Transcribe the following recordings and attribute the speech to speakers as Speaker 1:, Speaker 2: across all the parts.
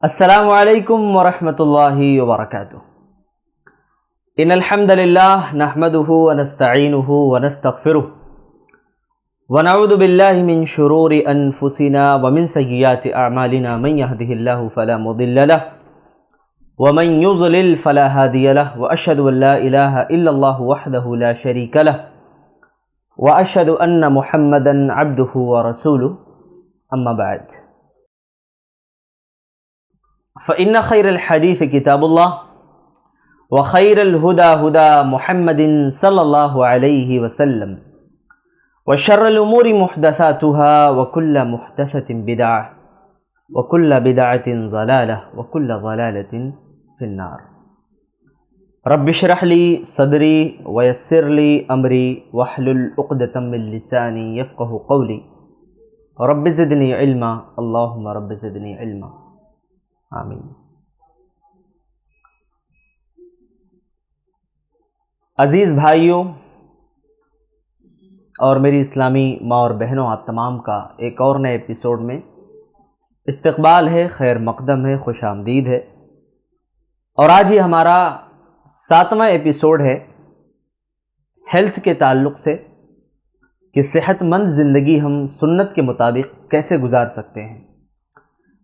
Speaker 1: السلام علیکم ورحمۃ اللہ وبرکاتہ۔ ان الحمد للہ نحمده ونستعینه ونستغفره ونعوذ باللہ من شرور انفسنا ومن سیئات اعمالنا من يهده اللہ فلا مضل له ومن يضلل فلا هادی له واشهد ان لا الہ الا اللہ وحدہ لا شریک له واشهد ان محمدا عبدہ ورسولہ اما بعد فإن خير الحديث كتاب الله وخير الهدى هدى محمد صلى الله عليه وسلم وشر الأمور محدثاتها وكل محدثة بدعة وكل بدعة ضلالة وكل ضلالة في النار۔ رب اشرح لي صدري ويسر لي أمري واحلل عقدة من لساني يفقه قولي رب زدني علما اللهم رب زدني علما آمین۔ عزیز بھائیوں اور میری اسلامی ماں اور بہنوں، آپ تمام کا ایک اور نئے ایپیسوڈ میں استقبال ہے، خیر مقدم ہے، خوش آمدید ہے۔ اور آج یہ ہمارا 7واں ایپیسوڈ ہے ہیلتھ کے تعلق سے کہ صحت مند زندگی ہم سنت کے مطابق کیسے گزار سکتے ہیں۔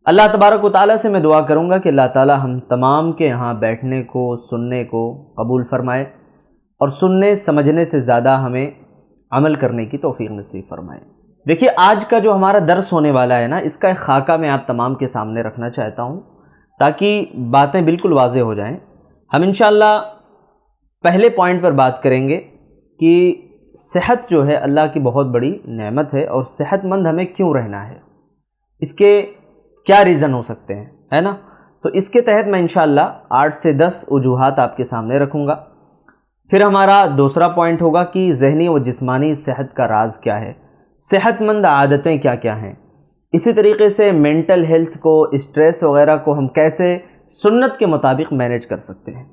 Speaker 1: اللہ تبارک و تعالیٰ سے میں دعا کروں گا کہ اللہ تعالیٰ ہم تمام کے یہاں بیٹھنے کو، سننے کو قبول فرمائے اور سننے سمجھنے سے زیادہ ہمیں عمل کرنے کی توفیق نصیب فرمائے۔ دیکھیے، آج کا جو ہمارا درس ہونے والا ہے نا، اس کا ایک خاکہ میں آپ تمام کے سامنے رکھنا چاہتا ہوں تاکہ باتیں بالکل واضح ہو جائیں۔ ہم انشاءاللہ پہلے پوائنٹ پر بات کریں گے کہ صحت جو ہے اللہ کی بہت بڑی نعمت ہے اور صحت مند ہمیں کیوں رہنا ہے، اس کے کیا ریزن ہو سکتے ہیں، ہے نا۔ تو اس کے تحت میں انشاءاللہ 8 سے 10 وجوہات آپ کے سامنے رکھوں گا۔ پھر ہمارا دوسرا پوائنٹ ہوگا کہ ذہنی و جسمانی صحت کا راز کیا ہے، صحت مند عادتیں کیا کیا ہیں، اسی طریقے سے مینٹل ہیلتھ کو، اسٹریس وغیرہ کو ہم کیسے سنت کے مطابق مینیج کر سکتے ہیں۔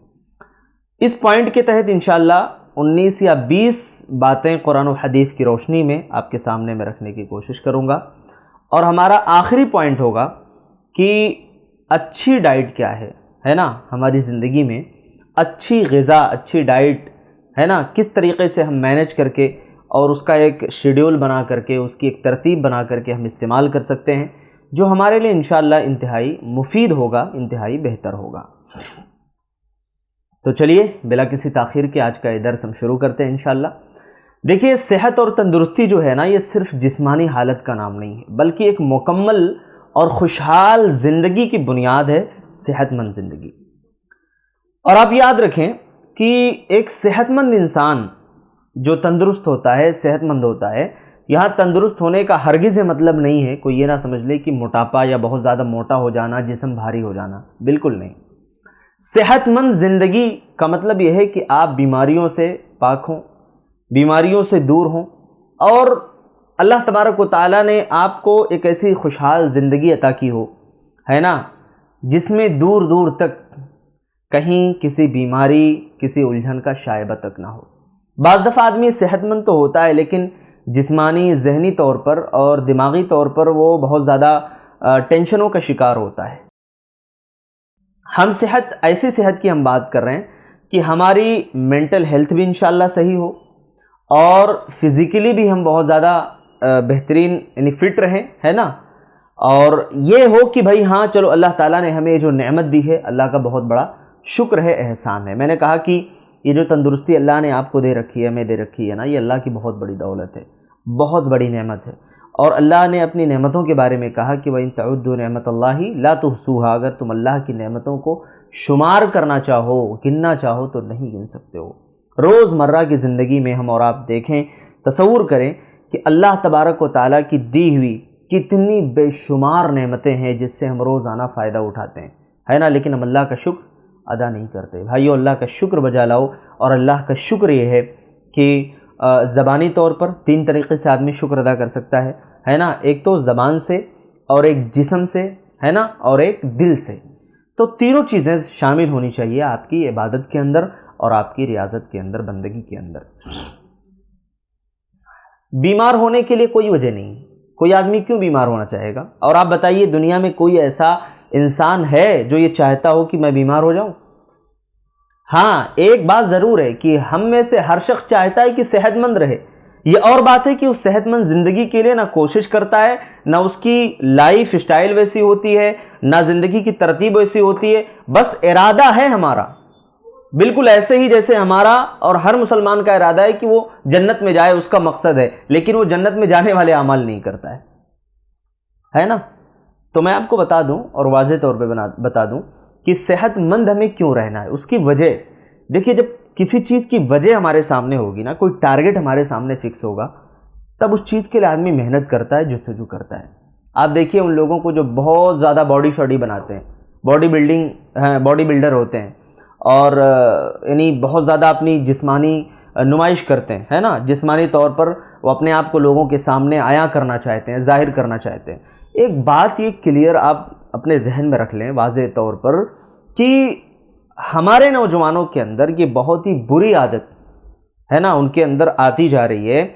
Speaker 1: اس پوائنٹ کے تحت انشاءاللہ 19 یا 20 باتیں قرآن و حدیث کی روشنی میں آپ کے سامنے میں رکھنے کی کوشش کروں گا۔ اور ہمارا آخری پوائنٹ ہوگا کہ اچھی ڈائٹ کیا ہے نا، ہماری زندگی میں اچھی غذا، اچھی ڈائٹ ہے نا، کس طریقے سے ہم مینیج کر کے اور اس کا ایک شیڈیول بنا کر کے، اس کی ایک ترتیب بنا کر کے ہم استعمال کر سکتے ہیں، جو ہمارے لیے انشاءاللہ انتہائی مفید ہوگا، انتہائی بہتر ہوگا۔ تو چلیے بلا کسی تاخیر کے آج کا یہ درس ہم شروع کرتے ہیں انشاءاللہ۔ دیکھیے، صحت اور تندرستی جو ہے نا، یہ صرف جسمانی حالت کا نام نہیں ہے، بلکہ ایک مکمل اور خوشحال زندگی کی بنیاد ہے صحت مند زندگی۔ اور آپ یاد رکھیں کہ ایک صحت مند انسان جو تندرست ہوتا ہے، صحت مند ہوتا ہے، یہاں تندرست ہونے کا ہرگز مطلب نہیں ہے کوئی یہ نہ سمجھ لے کہ موٹاپا یا بہت زیادہ موٹا ہو جانا، جسم بھاری ہو جانا، بالکل نہیں۔ صحت مند زندگی کا مطلب یہ ہے کہ آپ بیماریوں سے پاک ہوں، بیماریوں سے دور ہوں، اور اللہ تبارک و تعالیٰ نے آپ کو ایک ایسی خوشحال زندگی عطا کی ہو، ہے نا، جس میں دور دور تک کہیں کسی بیماری، کسی الجھن کا شائبہ تک نہ ہو۔ بعض دفعہ آدمی صحت مند تو ہوتا ہے لیکن جسمانی، ذہنی طور پر اور دماغی طور پر وہ بہت زیادہ ٹینشنوں کا شکار ہوتا ہے۔ ہم ایسی صحت کی ہم بات کر رہے ہیں کہ ہماری مینٹل ہیلتھ بھی انشاءاللہ صحیح ہو اور فزیکلی بھی ہم بہت زیادہ بہترین یعنی فٹ رہیں، ہے نا، اور یہ ہو کہ بھائی ہاں چلو اللہ تعالیٰ نے ہمیں جو نعمت دی ہے، اللہ کا بہت بڑا شکر ہے، احسان ہے۔ میں نے کہا کہ یہ جو تندرستی اللہ نے آپ کو دے رکھی ہے، ہمیں دے رکھی ہے نا، یہ اللہ کی بہت بڑی دولت ہے، بہت بڑی نعمت ہے۔ اور اللہ نے اپنی نعمتوں کے بارے میں کہا کہ وَإِن تَعُدُّوا نِعْمَتَ اللَّهِ لَا تُحْصُوهَا، اگر تم اللہ کی نعمتوں کو شمار کرنا چاہو، گننا چاہو تو نہیں گن سکتے ہو۔ روزمرہ کی زندگی میں ہم اور آپ دیکھیں، تصور کریں کہ اللہ تبارک و تعالیٰ کی دی ہوئی کتنی بے شمار نعمتیں ہیں جس سے ہم روزانہ فائدہ اٹھاتے ہیں، ہے نا، لیکن ہم اللہ کا شکر ادا نہیں کرتے۔ بھائیو، اللہ کا شکر بجا لاؤ، اور اللہ کا شکر یہ ہے کہ زبانی طور پر 3 طریقے سے آدمی شکر ادا کر سکتا ہے نا، ایک تو زبان سے، اور ایک جسم سے، ہے نا، اور ایک دل سے۔ تو تینوں چیزیں شامل ہونی چاہیے آپ کی عبادت کے اندر اور آپ کی ریاضت کے اندر، بندگی کے اندر۔ بیمار ہونے کے لیے کوئی وجہ نہیں، کوئی آدمی کیوں بیمار ہونا چاہے گا؟ اور آپ بتائیے، دنیا میں کوئی ایسا انسان ہے جو یہ چاہتا ہو کہ میں بیمار ہو جاؤں؟ ہاں ایک بات ضرور ہے کہ ہم میں سے ہر شخص چاہتا ہے کہ صحت مند رہے. یہ اور بات ہے کہ اس صحت مند زندگی کے لیے نہ کوشش کرتا ہے، نہ اس کی لائف سٹائل ویسی ہوتی ہے، نہ زندگی کی ترتیب ویسی ہوتی ہے. بس ارادہ ہے ہمارا، بالکل ایسے ہی جیسے ہمارا اور ہر مسلمان کا ارادہ ہے کہ وہ جنت میں جائے، اس کا مقصد ہے، لیکن وہ جنت میں جانے والے اعمال نہیں کرتا ہے نا. تو میں آپ کو بتا دوں اور واضح طور پہ بتا دوں کہ صحت مند ہمیں کیوں رہنا ہے. اس کی وجہ دیکھیے، جب کسی چیز کی وجہ ہمارے سامنے ہوگی نا، کوئی ٹارگٹ ہمارے سامنے فکس ہوگا، تب اس چیز کے لیے آدمی محنت کرتا ہے، جستجو کرتا ہے. آپ دیکھیے ان لوگوں کو جو بہت زیادہ باڈی شاڈی بناتے ہیں، باڈی بلڈر ہوتے ہیں، اور یعنی بہت زیادہ اپنی جسمانی نمائش کرتے ہیں، ہے نا، جسمانی طور پر وہ اپنے آپ کو لوگوں کے سامنے عیاں کرنا چاہتے ہیں، ظاہر کرنا چاہتے ہیں. ایک بات یہ کلیئر آپ اپنے ذہن میں رکھ لیں واضح طور پر کہ ہمارے نوجوانوں کے اندر یہ بہت ہی بری عادت ہے نا، ان کے اندر آتی جا رہی ہے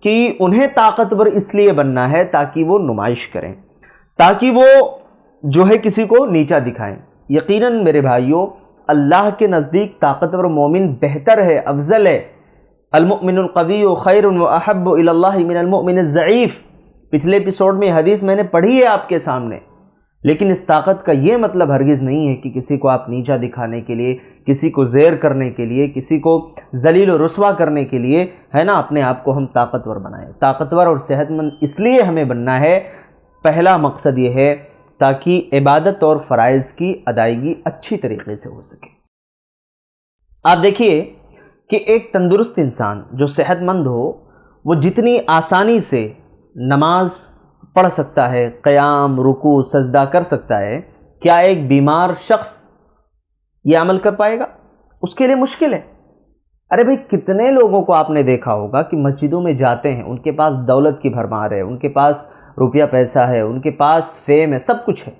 Speaker 1: کہ انہیں طاقتور اس لیے بننا ہے تاکہ وہ نمائش کریں، تاکہ وہ جو ہے کسی کو نیچا دکھائیں. یقیناً میرے بھائیوں، اللہ کے نزدیک طاقتور مومن بہتر ہے، افضل ہے. المؤمن القوی خیر واحب الی اللہ من المؤمن الضعیف. پچھلے ایپیسوڈ میں یہ حدیث میں نے پڑھی ہے آپ کے سامنے. لیکن اس طاقت کا یہ مطلب ہرگز نہیں ہے کہ کسی کو آپ نیچا دکھانے کے لیے، کسی کو زیر کرنے کے لیے، کسی کو ذلیل و رسوا کرنے کے لیے، ہے نا، اپنے آپ کو ہم طاقتور بنائیں. طاقتور اور صحت مند اس لیے ہمیں بننا ہے، پہلا مقصد یہ ہے تاکہ عبادت اور فرائض کی ادائیگی اچھی طریقے سے ہو سکے. آپ دیکھیے کہ ایک تندرست انسان جو صحت مند ہو، وہ جتنی آسانی سے نماز پڑھ سکتا ہے، قیام، رکوع، سجدہ کر سکتا ہے، کیا ایک بیمار شخص یہ عمل کر پائے گا؟ اس کے لیے مشکل ہے. ارے بھئی، کتنے لوگوں کو آپ نے دیکھا ہوگا کہ مسجدوں میں جاتے ہیں، ان کے پاس دولت کی بھرمار ہے، ان کے پاس روپیہ پیسہ ہے، ان کے پاس فیم ہے، سب کچھ ہے،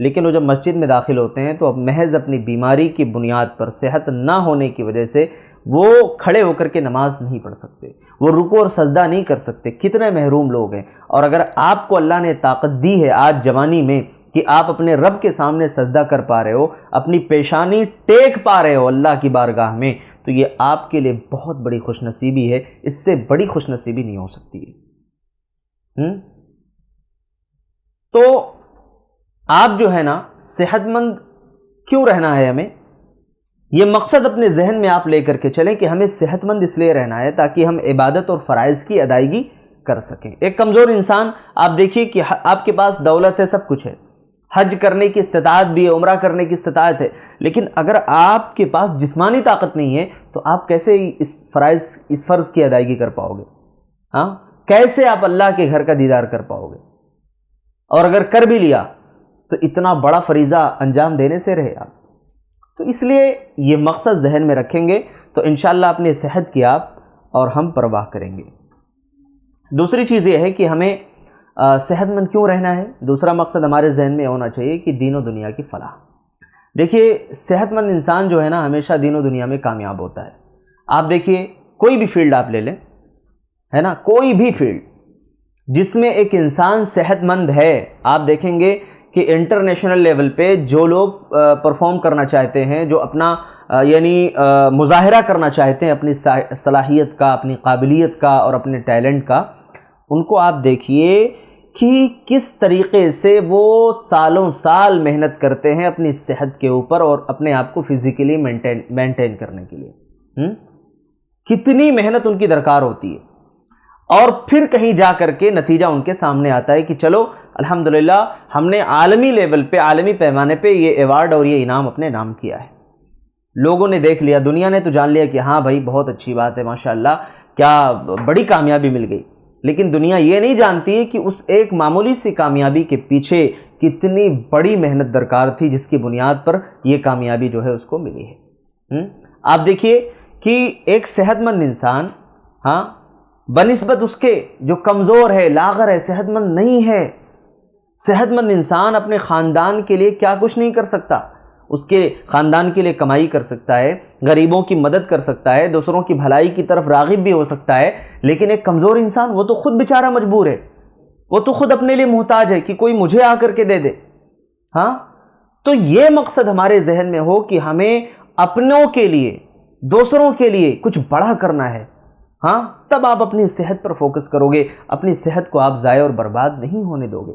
Speaker 1: لیکن وہ جب مسجد میں داخل ہوتے ہیں تو اب محض اپنی بیماری کی بنیاد پر، صحت نہ ہونے کی وجہ سے وہ کھڑے ہو کر کے نماز نہیں پڑھ سکتے، وہ رکوع اور سجدہ نہیں کر سکتے. کتنے محروم لوگ ہیں. اور اگر آپ کو اللہ نے طاقت دی ہے آج جوانی میں کہ آپ اپنے رب کے سامنے سجدہ کر پا رہے ہو، اپنی پیشانی ٹیک پا رہے ہو اللہ کی بارگاہ میں، تو یہ آپ کے لیے بہت بڑی خوش نصیبی ہے. اس سے بڑی خوش نصیبی نہیں ہو سکتی ہے. تو آپ جو ہے نا، صحت مند کیوں رہنا ہے ہمیں، یہ مقصد اپنے ذہن میں آپ لے کر کے چلیں کہ ہمیں صحت مند اس لیے رہنا ہے تاکہ ہم عبادت اور فرائض کی ادائیگی کر سکیں. ایک کمزور انسان، آپ دیکھیے کہ آپ کے پاس دولت ہے، سب کچھ ہے، حج کرنے کی استطاعت بھی ہے، عمرہ کرنے کی استطاعت ہے، لیکن اگر آپ کے پاس جسمانی طاقت نہیں ہے تو آپ کیسے اس فرض کی ادائیگی کر پاؤ گے؟ ہاں، کیسے آپ اللہ کے گھر کا دیدار کر پاؤ گے؟ اور اگر کر بھی لیا تو اتنا بڑا فریضہ انجام دینے سے رہے آپ. تو اس لیے یہ مقصد ذہن میں رکھیں گے تو انشاءاللہ اپنی صحت کی آپ اور ہم پرواہ کریں گے. دوسری چیز یہ ہے کہ ہمیں صحت مند کیوں رہنا ہے. دوسرا مقصد ہمارے ذہن میں ہونا چاہیے کہ دین و دنیا کی فلاح. دیکھیے، صحت مند انسان جو ہے نا، ہمیشہ دین و دنیا میں کامیاب ہوتا ہے. آپ دیکھیے، کوئی بھی فیلڈ آپ لے لیں، ہے نا، کوئی بھی فیلڈ جس میں ایک انسان صحت مند ہے، آپ دیکھیں گے کہ انٹرنیشنل لیول پہ جو لوگ پرفارم کرنا چاہتے ہیں، جو اپنا یعنی مظاہرہ کرنا چاہتے ہیں اپنی صلاحیت کا، اپنی قابلیت کا اور اپنے ٹیلنٹ کا، ان کو آپ دیکھیے کہ کس طریقے سے وہ سالوں سال محنت کرتے ہیں اپنی صحت کے اوپر اور اپنے آپ کو فزیکلی مینٹین کرنے کے لیے. کتنی محنت ان کی درکار ہوتی ہے، اور پھر کہیں جا کر کے نتیجہ ان کے سامنے آتا ہے کہ چلو الحمدللہ ہم نے عالمی لیول پہ، عالمی پیمانے پہ یہ ایوارڈ اور یہ انعام اپنے نام کیا ہے. لوگوں نے دیکھ لیا، دنیا نے تو جان لیا کہ ہاں بھائی بہت اچھی بات ہے، ماشاءاللہ کیا بڑی کامیابی مل گئی. لیکن دنیا یہ نہیں جانتی ہے کہ اس ایک معمولی سی کامیابی کے پیچھے کتنی بڑی محنت درکار تھی، جس کی بنیاد پر یہ کامیابی جو ہے اس کو ملی ہے. آپ دیکھیے کہ ایک صحت مند انسان، ہاں، بنسبت اس کے جو کمزور ہے، لاغر ہے، صحت مند نہیں ہے، صحت مند انسان اپنے خاندان کے لیے کیا کچھ نہیں کر سکتا. اس کے خاندان کے لیے کمائی کر سکتا ہے، غریبوں کی مدد کر سکتا ہے، دوسروں کی بھلائی کی طرف راغب بھی ہو سکتا ہے. لیکن ایک کمزور انسان، وہ تو خود بیچارہ مجبور ہے، وہ تو خود اپنے لیے محتاج ہے کہ کوئی مجھے آ کر کے دے دے. ہاں، تو یہ مقصد ہمارے ذہن میں ہو کہ ہمیں اپنوں کے لیے، دوسروں کے لیے کچھ بڑا کرنا ہے، ہاں، تب آپ اپنی صحت پر فوکس کرو گے، اپنی صحت کو آپ ضائع اور برباد نہیں ہونے دو گے،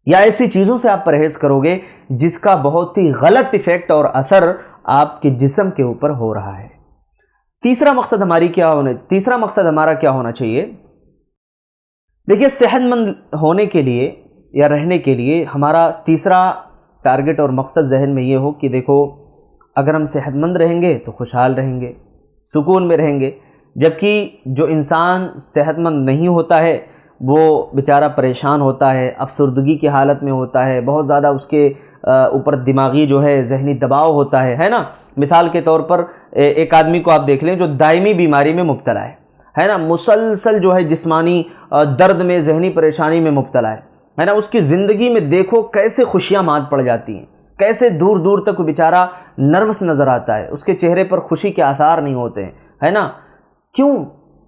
Speaker 1: یا ایسی چیزوں سے آپ پرہیز کرو گے جس کا بہت ہی غلط ایفیکٹ اور اثر آپ کے جسم کے اوپر ہو رہا ہے۔ تیسرا مقصد ہمارا کیا ہونا چاہیے؟ دیکھیے، صحت مند ہونے کے لیے یا رہنے کے لیے ہمارا تیسرا ٹارگٹ اور مقصد ذہن میں یہ ہو کہ دیکھو، اگر ہم صحت مند رہیں گے تو خوشحال رہیں گے، سکون میں رہیں گے، جبکہ جو انسان صحت مند نہیں ہوتا ہے وہ بیچارہ پریشان ہوتا ہے، افسردگی کی حالت میں ہوتا ہے، بہت زیادہ اس کے اوپر دماغی جو ہے ذہنی دباؤ ہوتا ہے نا۔ مثال کے طور پر ایک آدمی کو آپ دیکھ لیں جو دائمی بیماری میں مبتلا ہے نا، مسلسل جو ہے جسمانی درد میں، ذہنی پریشانی میں مبتلا ہے نا، اس کی زندگی میں دیکھو کیسے خوشیاں مات پڑ جاتی ہیں، کیسے دور دور تک وہ بیچارہ نروس نظر آتا ہے، اس کے چہرے پر خوشی کے آثار نہیں ہوتے ہیں، ہے نا۔ کیوں؟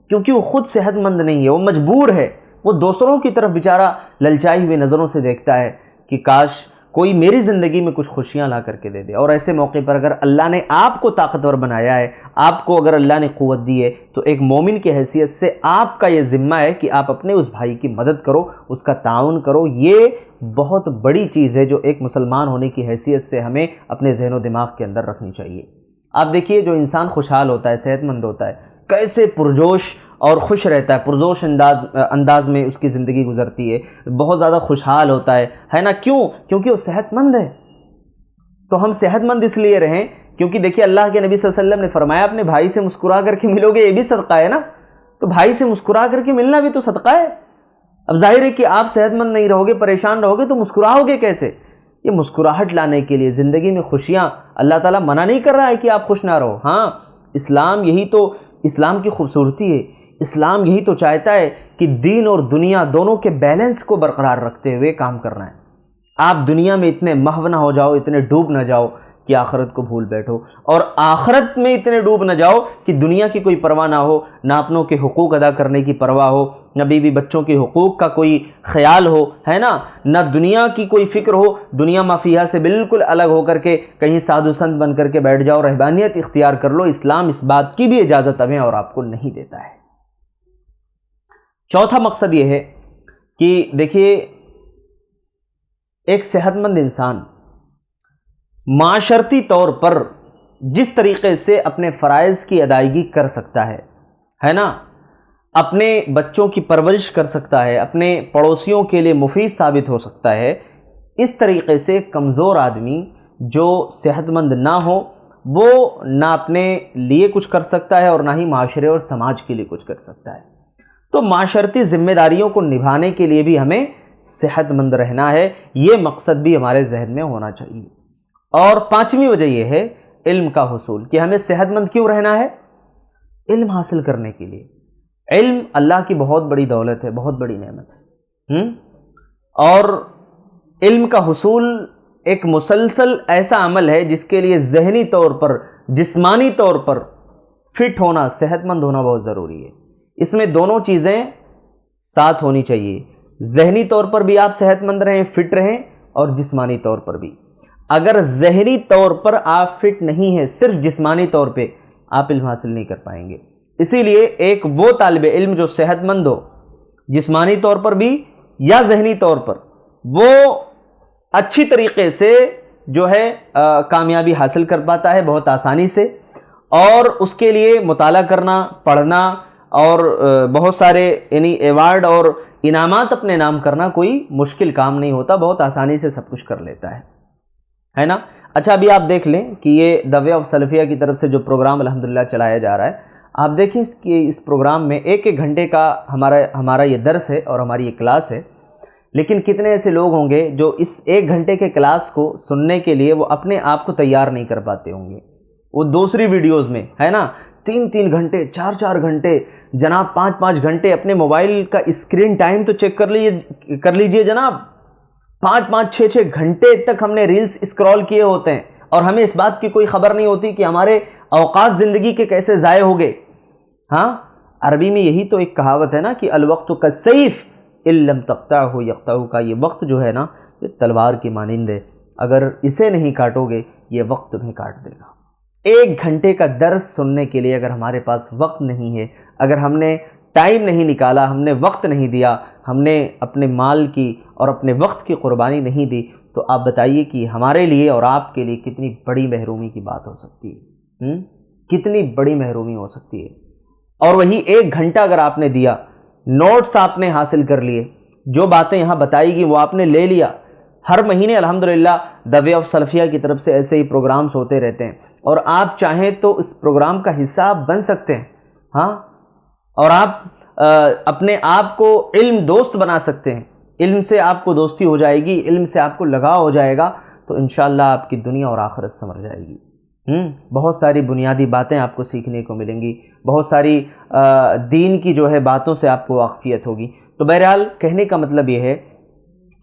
Speaker 1: کیونکہ وہ خود صحت مند نہیں ہے، وہ مجبور ہے، وہ دوسروں کی طرف بیچارہ للچائی ہوئی نظروں سے دیکھتا ہے کہ کاش کوئی میری زندگی میں کچھ خوشیاں لا کر کے دے دے۔ اور ایسے موقع پر اگر اللہ نے آپ کو طاقتور بنایا ہے، آپ کو اگر اللہ نے قوت دی ہے، تو ایک مومن کی حیثیت سے آپ کا یہ ذمہ ہے کہ آپ اپنے اس بھائی کی مدد کرو، اس کا تعاون کرو۔ یہ بہت بڑی چیز ہے جو ایک مسلمان ہونے کی حیثیت سے ہمیں اپنے ذہن و دماغ کے اندر رکھنی چاہیے۔ آپ دیکھیے، جو انسان خوشحال ہوتا ہے، صحت مند ہوتا ہے، کیسے پرجوش اور خوش رہتا ہے، پرجوش انداز میں اس کی زندگی گزرتی ہے، بہت زیادہ خوشحال ہوتا ہے نا۔ کیوں؟ کیونکہ وہ صحت مند ہے۔ تو ہم صحت مند اس لیے رہیں کیونکہ دیکھیے، اللہ کے نبی صلی اللہ علیہ وسلم نے فرمایا اپنے بھائی سے مسکرا کر کے ملو گے، یہ بھی صدقہ ہے نا۔ تو بھائی سے مسکرا کر کے ملنا بھی تو صدقہ ہے۔ اب ظاہر ہے کہ آپ صحت مند نہیں رہو گے، پریشان رہو گے تو مسکراؤ گے کیسے؟ یہ مسکراہٹ لانے کے لیے، زندگی میں خوشیاں، اللہ تعالیٰ منع نہیں کر رہا ہے کہ آپ خوش نہ رہو، ہاں، اسلام کی خوبصورتی ہے۔ اسلام یہی تو چاہتا ہے کہ دین اور دنیا دونوں کے بیلنس کو برقرار رکھتے ہوئے کام کرنا ہے۔ آپ دنیا میں اتنے محو نہ ہو جاؤ، اتنے ڈوب نہ جاؤ کہ آخرت کو بھول بیٹھو، اور آخرت میں اتنے ڈوب نہ جاؤ کہ دنیا کی کوئی پرواہ نہ ہو، نہ اپنوں کے حقوق ادا کرنے کی پرواہ ہو، نہ بیوی بچوں کے حقوق کا کوئی خیال ہو، ہے نا، نہ دنیا کی کوئی فکر ہو، دنیا مافیہ سے بالکل الگ ہو کر کے کہیں سادھو سنت بن کر کے بیٹھ جاؤ، رہبانیت اختیار کر لو۔ اسلام اس بات کی بھی اجازت ہمیں اور آپ کو نہیں دیتا ہے۔ چوتھا مقصد یہ ہے کہ دیکھیے، ایک صحت مند انسان معاشرتی طور پر جس طریقے سے اپنے فرائض کی ادائیگی کر سکتا ہے نا، اپنے بچوں کی پرورش کر سکتا ہے، اپنے پڑوسیوں کے لیے مفید ثابت ہو سکتا ہے، اس طریقے سے کمزور آدمی جو صحت مند نہ ہو وہ نہ اپنے لیے کچھ کر سکتا ہے اور نہ ہی معاشرے اور سماج کے لیے کچھ کر سکتا ہے۔ تو معاشرتی ذمہ داریوں کو نبھانے کے لیے بھی ہمیں صحت مند رہنا ہے، یہ مقصد بھی ہمارے ذہن میں ہونا چاہیے۔ اور پانچویں وجہ یہ ہے علم کا حصول، کہ ہمیں صحت مند کیوں رہنا ہے؟ علم حاصل کرنے کے لیے۔ علم اللہ کی بہت بڑی دولت ہے، بہت بڑی نعمت ہے، اور علم کا حصول ایک مسلسل ایسا عمل ہے جس کے لیے ذہنی طور پر، جسمانی طور پر فٹ ہونا، صحت مند ہونا بہت ضروری ہے۔ اس میں دونوں چیزیں ساتھ ہونی چاہیے، ذہنی طور پر بھی آپ صحت مند رہیں، فٹ رہیں، اور جسمانی طور پر بھی۔ اگر ذہنی طور پر آپ فٹ نہیں ہیں، صرف جسمانی طور پہ، آپ علم حاصل نہیں کر پائیں گے۔ اسی لیے ایک وہ طالب علم جو صحت مند ہو، جسمانی طور پر بھی یا ذہنی طور پر، وہ اچھی طریقے سے جو ہے کامیابی حاصل کر پاتا ہے بہت آسانی سے، اور اس کے لیے مطالعہ کرنا، پڑھنا اور بہت سارے یعنی ایوارڈ اور انعامات اپنے نام کرنا کوئی مشکل کام نہیں ہوتا، بہت آسانی سے سب کچھ کر لیتا ہے نا۔ اچھا، ابھی آپ دیکھ لیں کہ یہ دا وے آف سلفیہ کی طرف سے جو پروگرام الحمدللہ چلایا جا رہا ہے، آپ دیکھیں کہ اس پروگرام میں ایک گھنٹے کا ہمارا یہ درس ہے اور ہماری یہ کلاس ہے، لیکن کتنے ایسے لوگ ہوں گے جو اس 1 گھنٹے کے کلاس کو سننے کے لیے وہ اپنے آپ کو تیار نہیں کر پاتے ہوں گے۔ وہ دوسری ویڈیوز میں، ہے نا، 3 گھنٹے، 4 گھنٹے، جناب 5 گھنٹے اپنے موبائل کا اسکرین ٹائم تو چیک کر لیجئے جناب، 5 6 گھنٹے تک ہم نے ریلز اسکرول کیے ہوتے ہیں، اور ہمیں اس بات کی کوئی خبر نہیں ہوتی کہ ہمارے اوقات زندگی کے کیسے ضائع ہو گئے۔ ہاں، عربی میں یہی تو ایک کہاوت ہے نا کہ الوقت کالسیف ان لم تقطعہ یقطعک، کا یہ وقت جو ہے نا، یہ تلوار کی مانند ہے، اگر اسے نہیں کاٹو گے یہ وقت تمہیں کاٹ دے گا۔ 1 گھنٹے کا درس سننے کے لیے اگر ہمارے پاس وقت نہیں ہے، اگر ہم نے ٹائم نہیں نکالا، ہم نے وقت نہیں دیا، ہم نے اپنے مال کی اور اپنے وقت کی قربانی نہیں دی، تو آپ بتائیے کہ ہمارے لیے اور آپ کے لیے کتنی بڑی محرومی کی بات ہو سکتی ہے، کتنی بڑی محرومی ہو سکتی ہے۔ اور وہی 1 گھنٹہ اگر آپ نے دیا، نوٹس آپ نے حاصل کر لیے، جو باتیں یہاں بتائی گی وہ آپ نے لے لیا۔ ہر مہینے الحمدللہ دا وے آف سلفیہ کی طرف سے ایسے ہی پروگرامز ہوتے رہتے ہیں، اور آپ چاہیں تو اس پروگرام کا حصہ آپ بن سکتے ہیں، ہاں، اور آپ اپنے آپ کو علم دوست بنا سکتے ہیں۔ علم سے آپ کو دوستی ہو جائے گی، علم سے آپ کو لگاؤ ہو جائے گا، تو انشاءاللہ آپ کی دنیا اور آخرت سنور جائے گی۔ بہت ساری بنیادی باتیں آپ کو سیکھنے کو ملیں گی، بہت ساری دین کی جو ہے باتوں سے آپ کو واقفیت ہوگی۔ تو بہرحال کہنے کا مطلب یہ ہے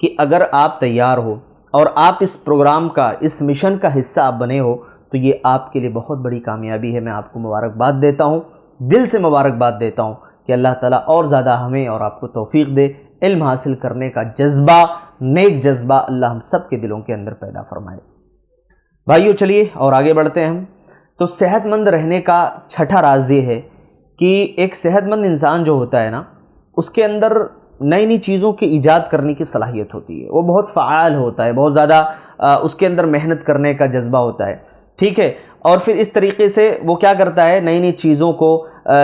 Speaker 1: کہ اگر آپ تیار ہو اور آپ اس پروگرام کا، اس مشن کا حصہ آپ بنے ہو، تو یہ آپ کے لیے بہت بڑی کامیابی ہے۔ میں آپ کو مبارکباد دیتا ہوں، دل سے مبارکباد دیتا ہوں کہ اللہ تعالیٰ اور زیادہ ہمیں اور آپ کو توفیق دے، علم حاصل کرنے کا جذبہ، نیک جذبہ اللہ ہم سب کے دلوں کے اندر پیدا فرمائے۔ بھائیو چلیے اور آگے بڑھتے ہیں ہم۔ تو صحت مند رہنے کا چھٹا راز یہ ہے کہ ایک صحت مند انسان جو ہوتا ہے نا، اس کے اندر نئی نئی چیزوں کی ایجاد کرنے کی صلاحیت ہوتی ہے، وہ بہت فعال ہوتا ہے، بہت زیادہ اس کے اندر محنت کرنے کا جذبہ ہوتا ہے، ٹھیک ہے، اور پھر اس طریقے سے وہ کیا کرتا ہے، نئی نئی چیزوں کو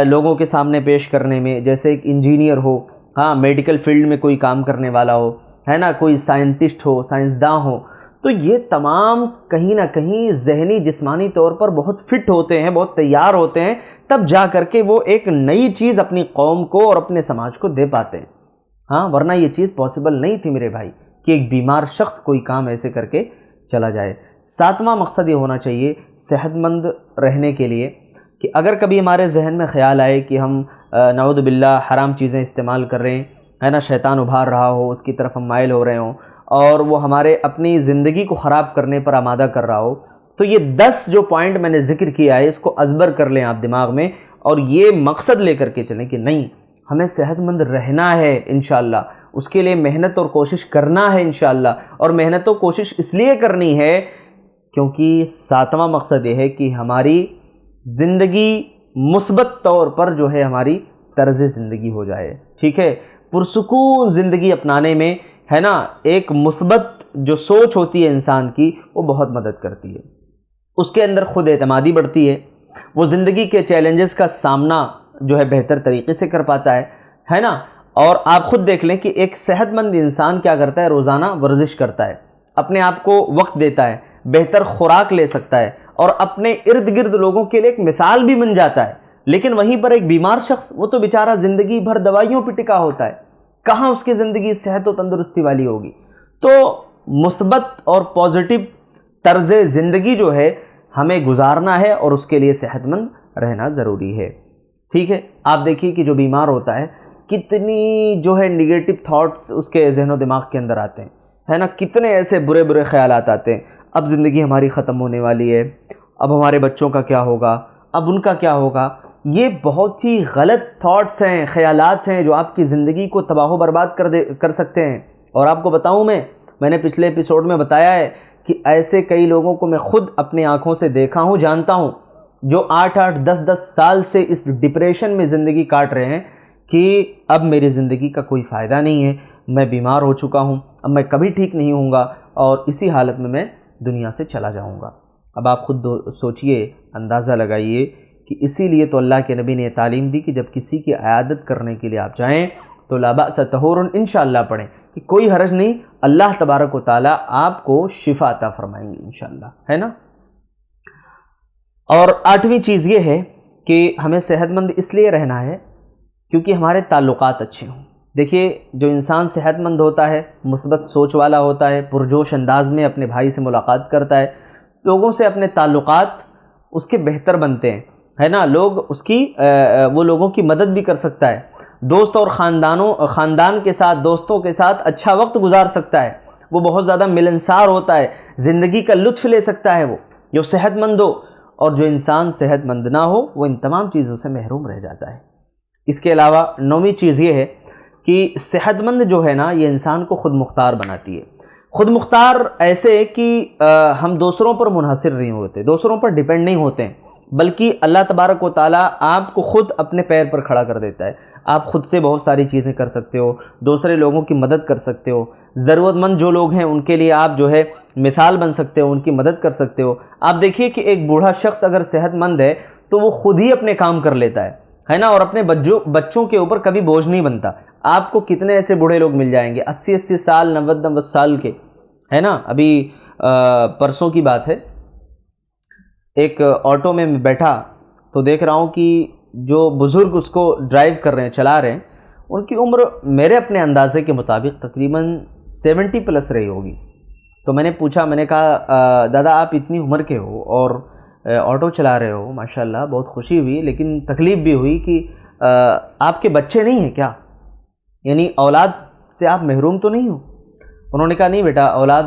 Speaker 1: لوگوں کے سامنے پیش کرنے میں، جیسے ایک انجینئر ہو، ہاں، میڈیکل فیلڈ میں کوئی کام کرنے والا ہو، ہے نا، کوئی سائنٹسٹ ہو، سائنسداں ہو، تو یہ تمام کہیں نہ کہیں ذہنی جسمانی طور پر بہت فٹ ہوتے ہیں، بہت تیار ہوتے ہیں، تب جا کر کے وہ ایک نئی چیز اپنی قوم کو اور اپنے سماج کو دے پاتے ہیں، ہاں، ورنہ یہ چیز پاسبل نہیں تھی میرے بھائی کہ ایک بیمار شخص کوئی کام ایسے کر کے چلا جائے۔ 7واں مقصد یہ ہونا چاہیے صحت مند رہنے کے لیے کہ اگر کبھی ہمارے ذہن میں خیال آئے کہ ہم نعوذ باللہ حرام چیزیں استعمال کر رہے ہیں، ہے نا، شیطان ابھار رہا ہو، اس کی طرف ہم مائل ہو رہے ہوں اور وہ ہمارے اپنی زندگی کو خراب کرنے پر آمادہ کر رہا ہو، تو یہ 10 جو پوائنٹ میں نے ذکر کیا ہے، اس کو ازبر کر لیں آپ دماغ میں، اور یہ مقصد لے کر کے چلیں کہ نہیں، ہمیں صحت مند رہنا ہے انشاءاللہ، اس کے لیے محنت اور کوشش کرنا ہے انشاءاللہ، اور محنت و کوشش اس لیے کرنی ہے کیونکہ 7واں مقصد یہ ہے کہ ہماری زندگی مثبت طور پر جو ہے ہماری طرز زندگی ہو جائے، ٹھیک ہے، پرسکون زندگی اپنانے میں، ہے نا، ایک مثبت جو سوچ ہوتی ہے انسان کی، وہ بہت مدد کرتی ہے، اس کے اندر خود اعتمادی بڑھتی ہے، وہ زندگی کے چیلنجز کا سامنا جو ہے بہتر طریقے سے کر پاتا ہے نا۔ اور آپ خود دیکھ لیں کہ ایک صحت مند انسان کیا کرتا ہے، روزانہ ورزش کرتا ہے، اپنے آپ کو وقت دیتا ہے، بہتر خوراک لے سکتا ہے، اور اپنے ارد گرد لوگوں کے لیے ایک مثال بھی بن جاتا ہے۔ لیکن وہیں پر ایک بیمار شخص، وہ تو بیچارہ زندگی بھر دوائیوں پہ ٹکا ہوتا ہے، کہاں اس کی زندگی صحت و تندرستی والی ہوگی؟ تو مثبت اور پازیٹیو طرز زندگی جو ہے ہمیں گزارنا ہے، اور اس کے لیے صحت مند رہنا ضروری ہے، ٹھیک ہے۔ آپ دیکھیے کہ جو بیمار ہوتا ہے، کتنی جو ہے نیگیٹو تھاٹس اس کے ذہن و دماغ کے اندر آتے ہیں، ہے نا، کتنے ایسے برے برے خیالات آتے ہیں، اب زندگی ہماری ختم ہونے والی ہے، اب ہمارے بچوں کا کیا ہوگا، اب ان کا کیا ہوگا۔ یہ بہت ہی غلط تھاٹس ہیں، خیالات ہیں، جو آپ کی زندگی کو تباہ و برباد کر سکتے ہیں۔ اور آپ کو بتاؤں، میں نے پچھلے ایپیسوڈ میں بتایا ہے کہ ایسے کئی لوگوں کو میں خود اپنی آنکھوں سے دیکھا ہوں، جانتا ہوں، جو 8-8 10-10 سال سے اس ڈپریشن میں زندگی کاٹ رہے ہیں کہ اب میری زندگی کا کوئی فائدہ نہیں ہے، میں بیمار ہو چکا ہوں، اب میں کبھی ٹھیک نہیں ہوں گا، اور اسی حالت میں دنیا سے چلا جاؤں گا۔ اب آپ خود سوچئے، اندازہ لگائیے کہ اسی لیے تو اللہ کے نبی نے تعلیم دی کہ جب کسی کی عیادت کرنے کے لیے آپ جائیں تو لا بأس طہور انشاءاللہ پڑھیں، کہ کوئی حرج نہیں، اللہ تبارک و تعالیٰ آپ کو شفا عطا فرمائیں گے انشاءاللہ، ہے نا۔ اور 8ویں چیز یہ ہے کہ ہمیں صحت مند اس لیے رہنا ہے کیونکہ ہمارے تعلقات اچھے ہوں۔ دیکھیے، جو انسان صحت مند ہوتا ہے، مثبت سوچ والا ہوتا ہے، پرجوش انداز میں اپنے بھائی سے ملاقات کرتا ہے، لوگوں سے اپنے تعلقات اس کے بہتر بنتے ہیں، ہے نا، وہ لوگوں کی مدد بھی کر سکتا ہے، دوست اور خاندان کے ساتھ، دوستوں کے ساتھ اچھا وقت گزار سکتا ہے، وہ بہت زیادہ ملنسار ہوتا ہے، زندگی کا لطف لے سکتا ہے، وہ جو صحت مند ہو۔ اور جو انسان صحت مند نہ ہو، وہ ان تمام چیزوں سے محروم رہ جاتا ہے۔ اس کے علاوہ 9ویں چیز یہ ہے کہ صحت مند جو ہے نا، یہ انسان کو خود مختار بناتی ہے۔ خود مختار ایسے کہ ہم دوسروں پر منحصر نہیں ہوتے، دوسروں پر ڈیپینڈ نہیں ہوتے ہیں، بلکہ اللہ تبارک و تعالیٰ آپ کو خود اپنے پیر پر کھڑا کر دیتا ہے۔ آپ خود سے بہت ساری چیزیں کر سکتے ہو، دوسرے لوگوں کی مدد کر سکتے ہو، ضرورت مند جو لوگ ہیں ان کے لیے آپ جو ہے مثال بن سکتے ہو، ان کی مدد کر سکتے ہو۔ آپ دیکھیے کہ ایک بوڑھا شخص اگر صحت مند ہے تو وہ خود ہی اپنے کام کر لیتا ہے نا، اور اپنے بچوں کے اوپر کبھی بوجھ نہیں بنتا۔ آپ کو کتنے ایسے بوڑھے لوگ مل جائیں گے 80 سال 90 سال کے، ہے نا۔ ابھی پرسوں کی بات ہے، ایک آٹو میں بیٹھا تو دیکھ رہا ہوں کہ جو بزرگ اس کو ڈرائیو کر رہے ہیں، چلا رہے ہیں، ان کی عمر میرے اپنے اندازے کے مطابق تقریباً 70 پلس رہی ہوگی۔ تو میں نے پوچھا، میں نے کہا دادا آپ اتنی عمر کے ہو اور آٹو چلا رہے ہو، ماشاءاللہ بہت خوشی ہوئی، لیکن تکلیف بھی ہوئی کہ آپ کے بچے نہیں ہیں کیا؟ یعنی اولاد سے آپ محروم تو نہیں ہو؟ انہوں نے کہا نہیں بیٹا، اولاد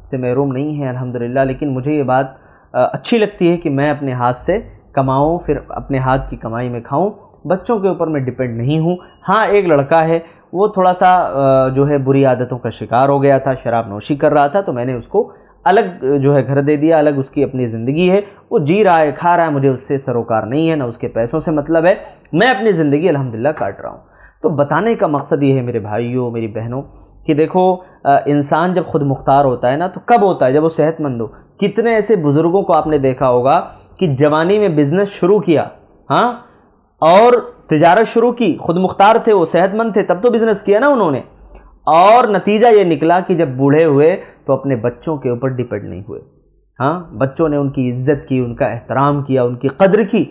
Speaker 1: سے محروم نہیں ہے الحمدللہ، لیکن مجھے یہ بات اچھی لگتی ہے کہ میں اپنے ہاتھ سے کماؤں، پھر اپنے ہاتھ کی کمائی میں کھاؤں، بچوں کے اوپر میں ڈیپینڈ نہیں ہوں۔ ہاں ایک لڑکا ہے، وہ تھوڑا سا جو ہے بری عادتوں کا شکار ہو گیا تھا، شراب نوشی کر رہا تھا، تو میں نے اس کو الگ جو ہے گھر دے دیا، الگ اس کی اپنی زندگی ہے، وہ جی رہا ہے، کھا رہا ہے، مجھے اس سے سروکار نہیں ہے، نہ اس کے پیسوں سے مطلب ہے، میں اپنی زندگی الحمدللہ کاٹ رہا ہوں۔ تو بتانے کا مقصد یہ ہے میرے بھائیوں، میری بہنوں، کہ دیکھو انسان جب خود مختار ہوتا ہے نا تو کب ہوتا ہے؟ جب وہ صحت مند ہو۔ کتنے ایسے بزرگوں کو آپ نے دیکھا ہوگا کہ جوانی میں بزنس شروع کیا، ہاں، اور تجارت شروع کی، خود مختار تھے، وہ صحت مند تھے، تب تو بزنس کیا نا انہوں نے، اور نتیجہ یہ نکلا کہ جب بوڑھے ہوئے تو اپنے بچوں کے اوپر ڈیپینڈ نہیں ہوئے۔ ہاں، بچوں نے ان کی عزت کی، ان کا احترام کیا، ان کی قدر کی،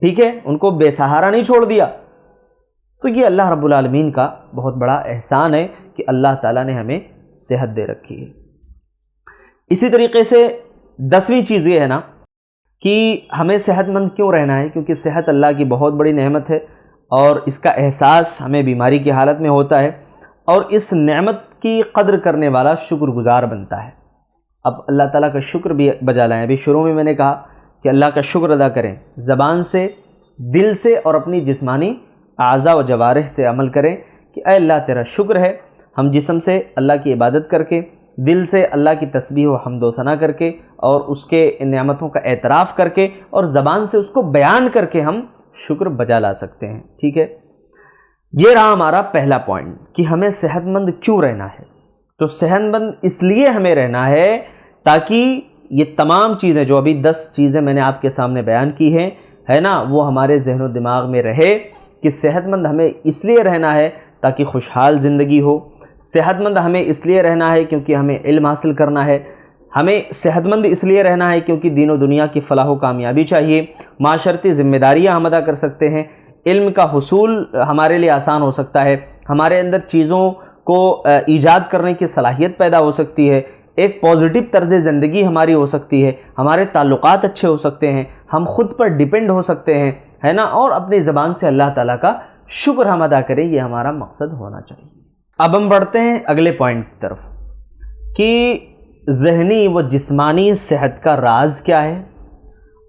Speaker 1: ٹھیک ہے، ان کو بے سہارا نہیں چھوڑ دیا۔ تو یہ اللہ رب العالمین کا بہت بڑا احسان ہے کہ اللہ تعالیٰ نے ہمیں صحت دے رکھی ہے۔ اسی طریقے سے 10ویں چیز یہ ہے نا کہ ہمیں صحت مند کیوں رہنا ہے؟ کیونکہ صحت اللہ کی بہت بڑی نعمت ہے، اور اس کا احساس ہمیں بیماری کی حالت میں ہوتا ہے، اور اس نعمت کی قدر کرنے والا شکر گزار بنتا ہے۔ اب اللہ تعالیٰ کا شکر بھی بجا لائیں۔ ابھی شروع میں نے کہا کہ اللہ کا شکر ادا کریں، زبان سے، دل سے، اور اپنی جسمانی اعضاء و جوارح سے عمل کریں کہ اے اللہ تیرا شکر ہے۔ ہم جسم سے اللہ کی عبادت کر کے، دل سے اللہ کی تسبیح و حمد و ثنا کر کے، اور اس کے نعمتوں کا اعتراف کر کے، اور زبان سے اس کو بیان کر کے ہم شکر بجا لا سکتے ہیں، ٹھیک ہے۔ یہ رہا ہمارا پہلا پوائنٹ کہ ہمیں صحت مند کیوں رہنا ہے۔ تو صحت مند اس لیے ہمیں رہنا ہے تاکہ یہ تمام چیزیں، جو ابھی 10 چیزیں میں نے آپ کے سامنے بیان کی ہیں، ہے نا، وہ ہمارے ذہن و دماغ میں رہے کہ صحت مند ہمیں اس لیے رہنا ہے تاکہ خوشحال زندگی ہو۔ صحت مند ہمیں اس لیے رہنا ہے کیونکہ ہمیں علم حاصل کرنا ہے۔ ہمیں صحت مند اس لیے رہنا ہے کیونکہ دین و دنیا کی فلاح و کامیابی چاہیے، معاشرتی ذمہ داریاں ہم ادا کر سکتے ہیں، علم کا حصول ہمارے لیے آسان ہو سکتا ہے، ہمارے اندر چیزوں کو ایجاد کرنے کی صلاحیت پیدا ہو سکتی ہے، ایک پازیٹیو طرز زندگی ہماری ہو سکتی ہے، ہمارے تعلقات اچھے ہو سکتے ہیں، ہم خود پر ڈیپینڈ ہو سکتے ہیں، ہے نا، اور اپنی زبان سے اللہ تعالیٰ کا شکر ہم ادا کریں، یہ ہمارا مقصد ہونا چاہیے۔ اب ہم بڑھتے ہیں اگلے پوائنٹ کی طرف کہ ذہنی و جسمانی صحت کا راز کیا ہے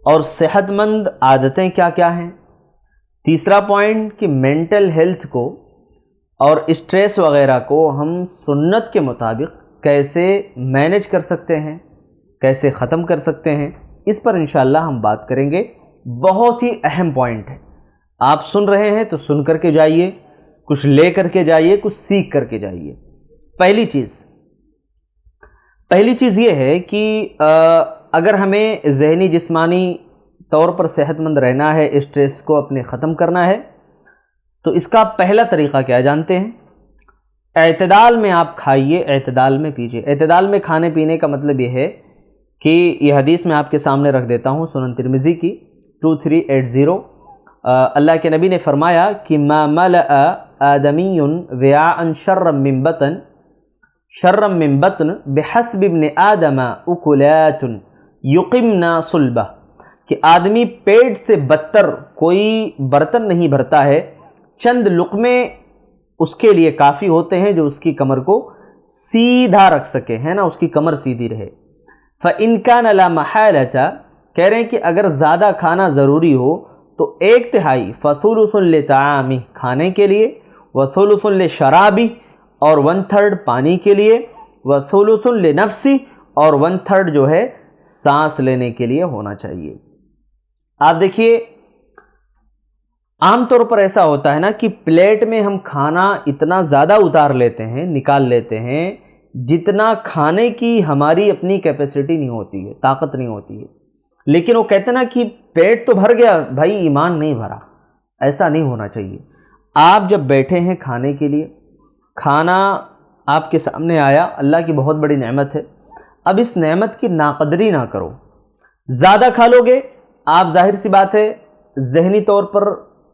Speaker 1: اور صحت مند عادتیں کیا کیا ہیں۔ تیسرا پوائنٹ کہ مینٹل ہیلتھ کو اور اسٹریس وغیرہ کو ہم سنت کے مطابق کیسے مینیج کر سکتے ہیں، کیسے ختم کر سکتے ہیں، اس پر انشاءاللہ ہم بات کریں گے۔ بہت ہی اہم پوائنٹ ہے، آپ سن رہے ہیں تو سن کر کے جائیے، کچھ لے کر کے جائیے، کچھ سیکھ کر کے جائیے۔ پہلی چیز یہ ہے کہ اگر ہمیں ذہنی جسمانی طور پر صحت مند رہنا ہے، اسٹریس کو اپنے ختم کرنا ہے، تو اس کا پہلا طریقہ کیا جانتے ہیں؟ اعتدال میں آپ کھائیے، اعتدال میں پیجیے۔ اعتدال میں کھانے پینے کا مطلب یہ ہے کہ یہ حدیث میں آپ کے سامنے رکھ دیتا ہوں، سنن ترمذی کی 2380۔ اللہ کے نبی نے فرمایا کہ ما ملأ آدمی وعاء شرا من بطن بحسب ابن آدم اکلات یقمنا صلبہ، کہ آدمی پیٹ سے بدتر کوئی برتن نہیں بھرتا ہے، چند لقمے اس کے لیے کافی ہوتے ہیں جو اس کی کمر کو سیدھا رکھ سکے، ہے نا، اس کی کمر سیدھی رہے۔ فَإِن كَانَ لَا مَحَالَةَ، کہہ رہے ہیں کہ اگر زیادہ کھانا ضروری ہو تو 1/3 فَثُلُثٌ لِطَعَامِهِ، کھانے کے لیے، وَثُلُثٌ لِشَرَابِهِ، اور 1/3 پانی کے لیے، وثلث لنفسی، اور 1/3 جو ہے سانس لینے کے لیے ہونا چاہیے۔ آپ دیکھیے عام طور پر ایسا ہوتا ہے نا کہ پلیٹ میں ہم کھانا اتنا زیادہ اتار لیتے ہیں، نکال لیتے ہیں، جتنا کھانے کی ہماری اپنی کیپیسٹی نہیں ہوتی ہے، طاقت نہیں ہوتی ہے، لیکن وہ کہتے ہیں نا کہ پیٹ تو بھر گیا، بھائی ایمان نہیں بھرا۔ ایسا نہیں ہونا چاہیے۔ آپ جب بیٹھے ہیں کھانے کے لیے، کھانا آپ کے سامنے آیا، اللہ کی بہت بڑی نعمت ہے، اب اس نعمت کی ناقدری نہ کرو۔ زیادہ کھا لو گے آپ، ظاہر سی بات ہے ذہنی طور پر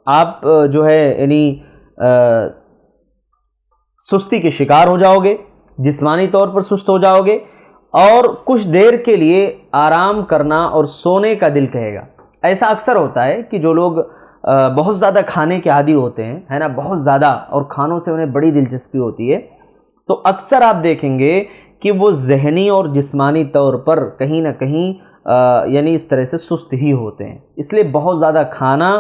Speaker 1: آپ جو ہے یعنی سستی کے شکار ہو جاؤ گے، جسمانی طور پر سست ہو جاؤ گے، اور کچھ دیر کے لیے آرام کرنا اور سونے کا دل کہے گا۔ ایسا اکثر ہوتا ہے کہ جو لوگ بہت زیادہ کھانے کے عادی ہوتے ہیں، ہے نا، بہت زیادہ، اور کھانوں سے انہیں بڑی دلچسپی ہوتی ہے، تو اکثر آپ دیکھیں گے کہ وہ ذہنی اور جسمانی طور پر کہیں نہ کہیں یعنی اس طرح سے سست ہی ہوتے ہیں۔ اس لیے بہت زیادہ کھانا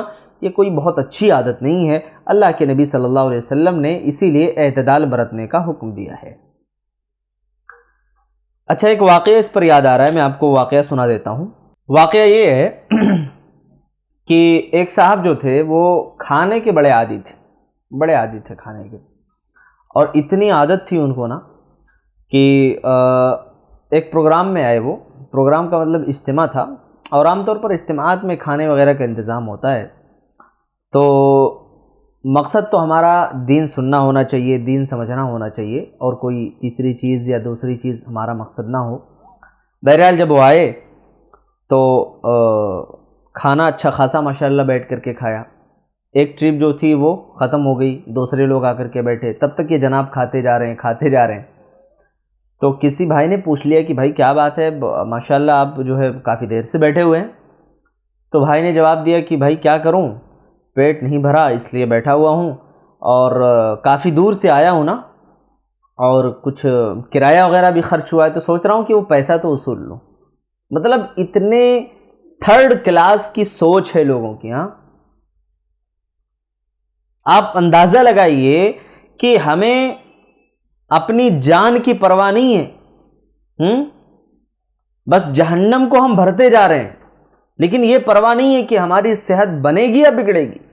Speaker 1: یہ کوئی بہت اچھی عادت نہیں ہے۔ اللہ کے نبی صلی اللہ علیہ وسلم نے اسی لیے اعتدال برتنے کا حکم دیا ہے۔ اچھا، ایک واقعہ اس پر یاد آ رہا ہے، میں آپ کو واقعہ سنا دیتا ہوں۔ واقعہ یہ ہے کہ ایک صاحب جو تھے وہ کھانے کے بڑے عادی تھے کھانے کے، اور اتنی عادت تھی ان کو نا کہ ایک پروگرام میں آئے، وہ پروگرام کا مطلب اجتماع تھا، اور عام طور پر اجتماعات میں کھانے وغیرہ کا انتظام ہوتا ہے، تو مقصد تو ہمارا دین سننا ہونا چاہیے، دین سمجھنا ہونا چاہیے، اور کوئی تیسری چیز یا دوسری چیز ہمارا مقصد نہ ہو۔ بہرحال جب وہ آئے تو کھانا اچھا خاصا ماشاءاللہ بیٹھ کر کے کھایا۔ ایک ٹرپ جو تھی وہ ختم ہو گئی، دوسرے لوگ آ کر کے بیٹھے، تب تک یہ جناب کھاتے جا رہے ہیں۔ تو کسی بھائی نے پوچھ لیا کہ بھائی کیا بات ہے، ماشاءاللہ آپ جو ہے کافی دیر سے بیٹھے ہوئے ہیں۔ تو بھائی نے جواب دیا کہ بھائی کیا کروں، پیٹ نہیں بھرا اس لیے بیٹھا ہوا ہوں، اور کافی دور سے آیا ہوں نا، اور کچھ کرایہ وغیرہ بھی خرچ ہوا ہے، تو سوچ رہا ہوں کہ وہ پیسہ تو وصول لوں۔ مطلب اتنے 3rd کلاس کی سوچ ہے لوگوں کی۔ ہاں، آپ اندازہ لگائیے کہ ہمیں اپنی جان کی پرواہ نہیں ہے، بس جہنم کو ہم بھرتے جا رہے ہیں، لیکن یہ پرواہ نہیں ہے کہ ہماری صحت بنے گی یا بگڑے گی۔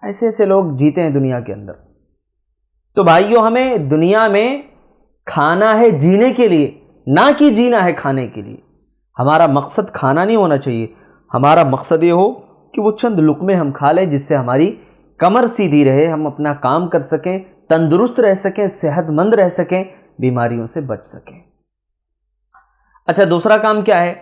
Speaker 1: ایسے لوگ جیتے ہیں دنیا کے اندر۔ تو بھائیو، ہمیں دنیا میں کھانا ہے جینے کے لیے، نہ کہ جینا ہے کھانے کے لیے۔ ہمارا مقصد کھانا نہیں ہونا چاہیے، ہمارا مقصد یہ ہو کہ وہ چند لقمے ہم کھا لیں جس سے ہماری کمر سیدھی رہے، ہم اپنا کام کر سکیں، تندرست رہ سکیں، صحت مند رہ سکیں، بیماریوں سے بچ سکیں۔ اچھا، دوسرا کام کیا ہے؟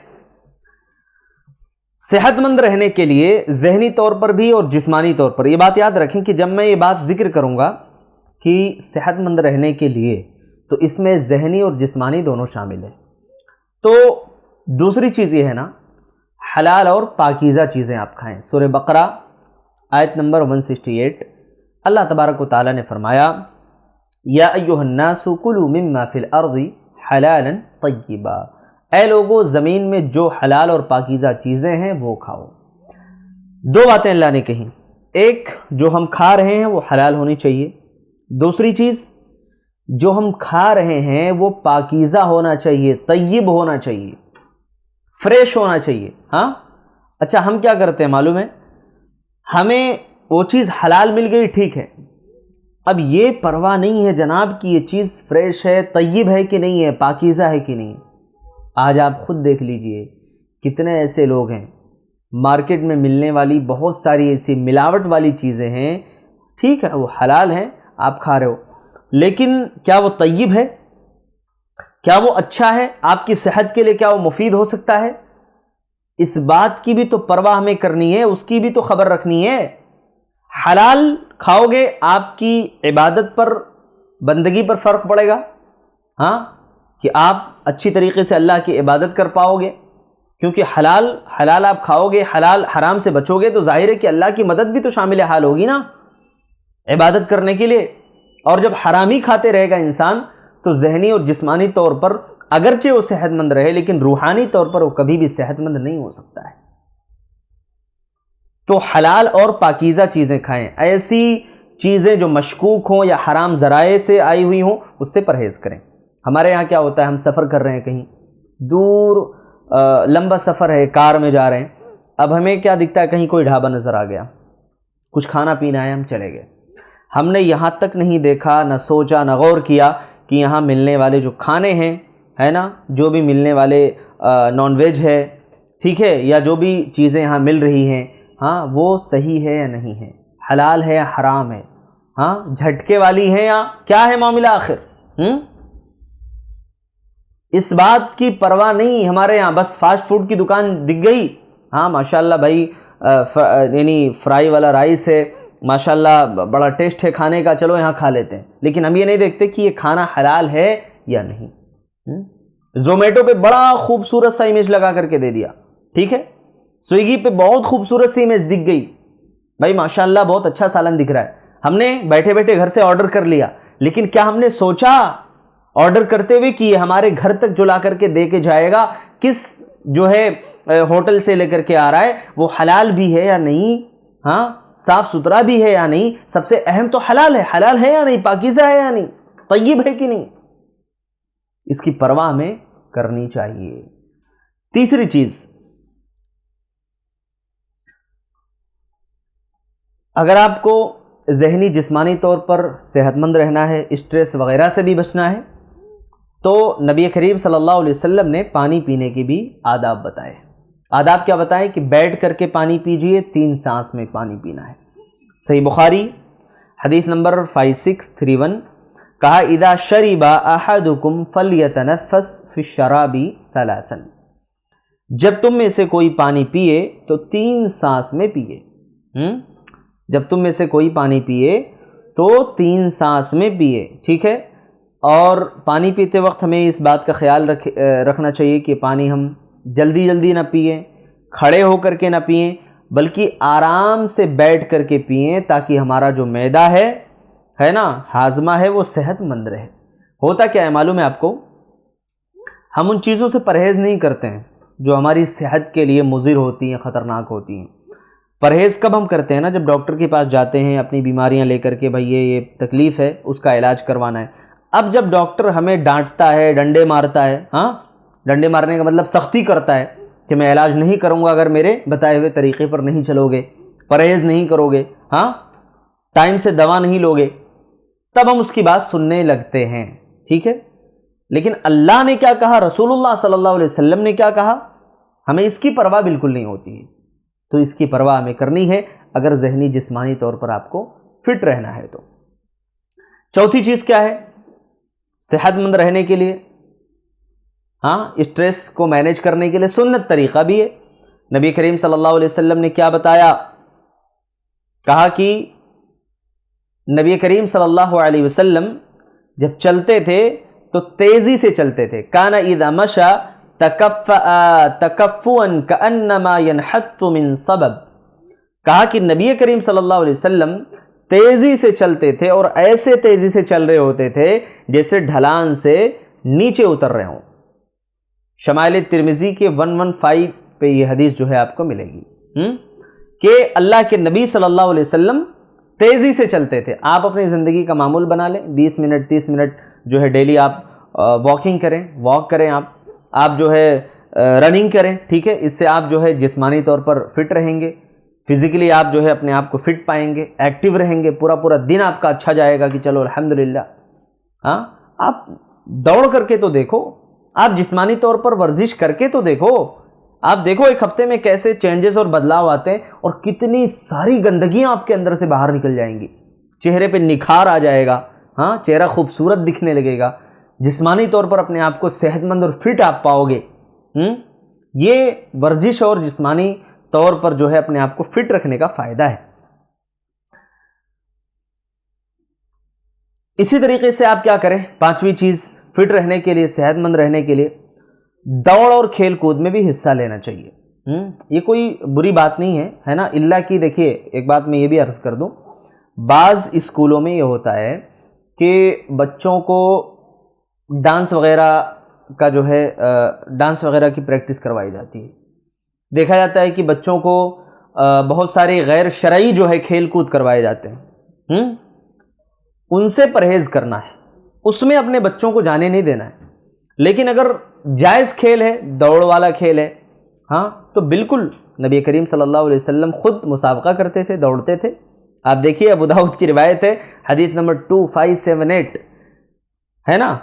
Speaker 1: صحت مند رہنے کے لیے ذہنی طور پر بھی اور جسمانی طور پر، یہ بات یاد رکھیں کہ جب میں یہ بات ذکر کروں گا کہ صحت مند رہنے کے لیے، تو اس میں ذہنی اور جسمانی دونوں شامل ہیں۔ تو دوسری چیز یہ ہے نا، حلال اور پاکیزہ چیزیں آپ کھائیں۔ سورہ بقرہ آیت نمبر 168، اللہ تبارک و تعالیٰ نے فرمایا، یا ایھا الناس کلوا مما فی الارض حلالا طیبا، اے لوگو زمین میں جو حلال اور پاکیزہ چیزیں ہیں وہ کھاؤ۔ 2 باتیں اللہ نے کہیں، ایک جو ہم کھا رہے ہیں وہ حلال ہونی چاہیے، دوسری چیز جو ہم کھا رہے ہیں وہ پاکیزہ ہونا چاہیے، طیب ہونا چاہیے، فریش ہونا چاہیے۔ ہاں، اچھا، ہم کیا کرتے ہیں معلوم ہے؟ ہمیں وہ چیز حلال مل گئی، ٹھیک ہے، اب یہ پرواہ نہیں ہے جناب کہ یہ چیز فریش ہے، طیب ہے کہ نہیں ہے، پاکیزہ ہے کہ نہیں۔ آج آپ خود دیکھ لیجئے کتنے ایسے لوگ ہیں، مارکیٹ میں ملنے والی بہت ساری ایسی ملاوٹ والی چیزیں ہیں، ٹھیک ہے وہ حلال ہیں، آپ کھا رہے ہو، لیکن کیا وہ طیب ہے؟ کیا وہ اچھا ہے؟ آپ کی صحت کے لیے کیا وہ مفید ہو سکتا ہے؟ اس بات کی بھی تو پرواہ ہمیں کرنی ہے، اس کی بھی تو خبر رکھنی ہے۔ حلال کھاؤ گے، آپ کی عبادت پر، بندگی پر فرق پڑے گا، ہاں، کہ آپ اچھی طریقے سے اللہ کی عبادت کر پاؤ گے، کیونکہ حلال آپ کھاؤ گے، حلال حرام سے بچو گے، تو ظاہر ہے کہ اللہ کی مدد بھی تو شامل حال ہوگی نا عبادت کرنے کے لیے۔ اور جب حرامی کھاتے رہے گا انسان، تو ذہنی اور جسمانی طور پر اگرچہ وہ صحت مند رہے، لیکن روحانی طور پر وہ کبھی بھی صحت مند نہیں ہو سکتا ہے۔ تو حلال اور پاکیزہ چیزیں کھائیں، ایسی چیزیں جو مشکوک ہوں یا حرام ذرائع سے آئی ہوئی ہوں اس سے پرہیز کریں۔ ہمارے یہاں کیا ہوتا ہے، ہم سفر کر رہے ہیں کہیں دور، لمبا سفر ہے، کار میں جا رہے ہیں، اب ہمیں کیا دکھتا ہے، کہیں کوئی ڈھابا نظر آ گیا، کچھ کھانا پینا ہے، ہم چلے گئے، ہم نے یہاں تک نہیں دیکھا، نہ سوچا، نہ غور کیا کہ یہاں ملنے والے جو کھانے ہیں، ہے نا، جو بھی ملنے والے نان ویج ہے، ٹھیک ہے، یا جو بھی چیزیں یہاں مل رہی ہیں، ہاں وہ صحیح ہے یا نہیں ہے، حلال ہے یا حرام ہے، ہاں جھٹکے والی ہے یا کیا ہے معاملہ آخر، اس بات کی پرواہ نہیں ہمارے یہاں، بس فاسٹ فوڈ کی دکان دکھ گئی، ہاں ماشاءاللہ بھائی یعنی فرائی والا رائس ہے، ماشاءاللہ بڑا ٹیسٹ ہے کھانے کا، چلو یہاں کھا لیتے ہیں، لیکن ہم یہ نہیں دیکھتے کہ یہ کھانا حلال ہے یا نہیں۔ زومیٹو پہ بڑا خوبصورت سا امیج لگا کر کے دے دیا، ٹھیک ہے، سویگی پہ بہت خوبصورت سی امیج دکھ گئی، بھائی ماشاءاللہ بہت اچھا سالن دکھ رہا ہے، ہم نے بیٹھے بیٹھے گھر سے آرڈر کر لیا، لیکن کیا ہم نے سوچا آرڈر کرتے ہوئے کہ یہ ہمارے گھر تک جو لا کر کے دے کے جائے گا، کس جو ہے ہوٹل سے لے کر کے آ رہا ہے، وہ حلال بھی ہے یا نہیں، ہاں صاف ستھرا بھی ہے یا نہیں، سب سے اہم تو حلال ہے یا نہیں، پاکیزہ ہے یا نہیں، طیب ہے کہ نہیں، اس کی پرواہ ہمیں کرنی چاہیے۔ تیسری چیز، اگر آپ کو ذہنی جسمانی طور پر صحت مند رہنا ہے، اسٹریس وغیرہ سے بھی بچنا ہے، تو نبی کریم صلی اللہ علیہ وسلم نے پانی پینے کے بھی آداب بتائے۔ آداب کیا بتائیں کہ بیٹھ کر کے پانی پیجئے، 3 سانس میں پانی پینا ہے۔ صحیح بخاری حدیث نمبر 5631 کہا اذا شرب احدکم فلیتنفس فی الشراب 3، جب تم میں سے کوئی پانی پیے تو 3 سانس میں پیے، جب تم میں سے کوئی پانی پیے تو 3 سانس میں پیے، ٹھیک ہے، اور پانی پیتے وقت ہمیں اس بات کا خیال رکھنا چاہیے کہ پانی ہم جلدی جلدی نہ پئیں، کھڑے ہو کر کے نہ پئیں، بلکہ آرام سے بیٹھ کر کے پئیں، تاکہ ہمارا جو معدہ ہے نا، ہاضمہ ہے، وہ صحت مند رہے۔ ہوتا کیا ہے معلوم ہے آپ کو، ہم ان چیزوں سے پرہیز نہیں کرتے ہیں جو ہماری صحت کے لیے مضر ہوتی ہیں، خطرناک ہوتی ہیں۔ پرہیز کب ہم کرتے ہیں نا، جب ڈاکٹر کے پاس جاتے ہیں اپنی بیماریاں لے کر کے، بھئی یہ تکلیف ہے، اس کا علاج کروانا ہے۔ اب جب ڈاکٹر ہمیں ڈانٹتا ہے، ڈنڈے مارتا ہے، ہاں ڈنڈے مارنے کا مطلب سختی کرتا ہے کہ میں علاج نہیں کروں گا اگر میرے بتائے ہوئے طریقے پر نہیں چلو گے، پرہیز نہیں کرو گے، ہاں ٹائم سے دوا نہیں لوگے، تب ہم اس کی بات سننے لگتے ہیں، ٹھیک ہے، لیکن اللہ نے کیا کہا، رسول اللہ صلی اللہ علیہ وسلم نے کیا کہا، ہمیں اس کی پرواہ بالکل نہیں ہوتی ہے۔ تو اس کی پرواہ ہمیں کرنی ہے اگر ذہنی جسمانی طور پر آپ کو فٹ رہنا ہے تو۔ چوتھی چیز کیا ہے، صحت مند رہنے کے لیے، ہاں اسٹریس کو مینیج کرنے کے لیے سنت طریقہ بھی ہے۔ نبی کریم صلی اللہ علیہ وسلم نے کیا بتایا، کہا کہ نبی کریم صلی اللہ علیہ وسلم جب چلتے تھے تو تیزی سے چلتے تھے، کان اذا مشى تکفوا کانما ينحت من صبب، کہا کہ نبی کریم صلی اللہ علیہ وسلم تیزی سے چلتے تھے، اور ایسے تیزی سے چل رہے ہوتے تھے جیسے ڈھلان سے نیچے اتر رہے ہوں۔ شمائل ترمذی کے 115 پہ یہ حدیث جو ہے آپ کو ملے گی کہ اللہ کے نبی صلی اللہ علیہ وسلم تیزی سے چلتے تھے۔ آپ اپنی زندگی کا معمول بنا لیں، 20 منٹ 30 منٹ جو ہے ڈیلی آپ واک کریں، آپ جو ہے رننگ کریں، ٹھیک ہے، اس سے آپ جو ہے جسمانی طور پر فٹ رہیں گے، فزیکلی آپ جو ہے اپنے آپ کو فٹ پائیں گے، ایکٹیو رہیں گے، پورا دن آپ کا اچھا جائے گا کہ چلو الحمدللہ۔ ہاں آپ دوڑ کر کے تو دیکھو، آپ جسمانی طور پر ورزش کر کے تو دیکھو، آپ دیکھو ایک ہفتے میں کیسے چینجز اور بدلاؤ آتے ہیں، اور کتنی ساری گندگیاں آپ کے اندر سے باہر نکل جائیں گی، چہرے پہ نکھار آ جائے گا، ہاں چہرہ خوبصورت دکھنے لگے گا، جسمانی طور پر اپنے آپ کو صحت مند اور فٹ آپ پاؤ گے۔ یہ ورزش اور جسمانی طور پر جو ہے اپنے آپ کو فٹ رکھنے کا فائدہ ہے۔ اسی طریقے سے آپ کیا کریں، 5ویں چیز فٹ رہنے کے لیے، صحت مند رہنے کے لیے دوڑ اور کھیل کود میں بھی حصہ لینا چاہیے۔ یہ کوئی بری بات نہیں ہے نا، اللہ کی دیکھیے ایک بات میں یہ بھی عرض کر دوں، بعض اسکولوں میں یہ ہوتا ہے کہ بچوں کو ڈانس وغیرہ کا جو ہے ڈانس وغیرہ کی پریکٹس کروائی جاتی ہے، دیکھا جاتا ہے کہ بچوں کو بہت سارے غیر شرعی جو ہے کھیل کود کروائے جاتے ہیں، ان سے پرہیز کرنا ہے، اس میں اپنے بچوں کو جانے نہیں دینا ہے. لیکن اگر جائز کھیل ہے، دوڑ والا کھیل ہے، ہاں تو بالکل نبی کریم صلی اللہ علیہ وسلم خود مسابقہ کرتے تھے، دوڑتے تھے. آپ دیکھیے ابو داؤد کی روایت ہے، حدیث نمبر 2578 ہے نا.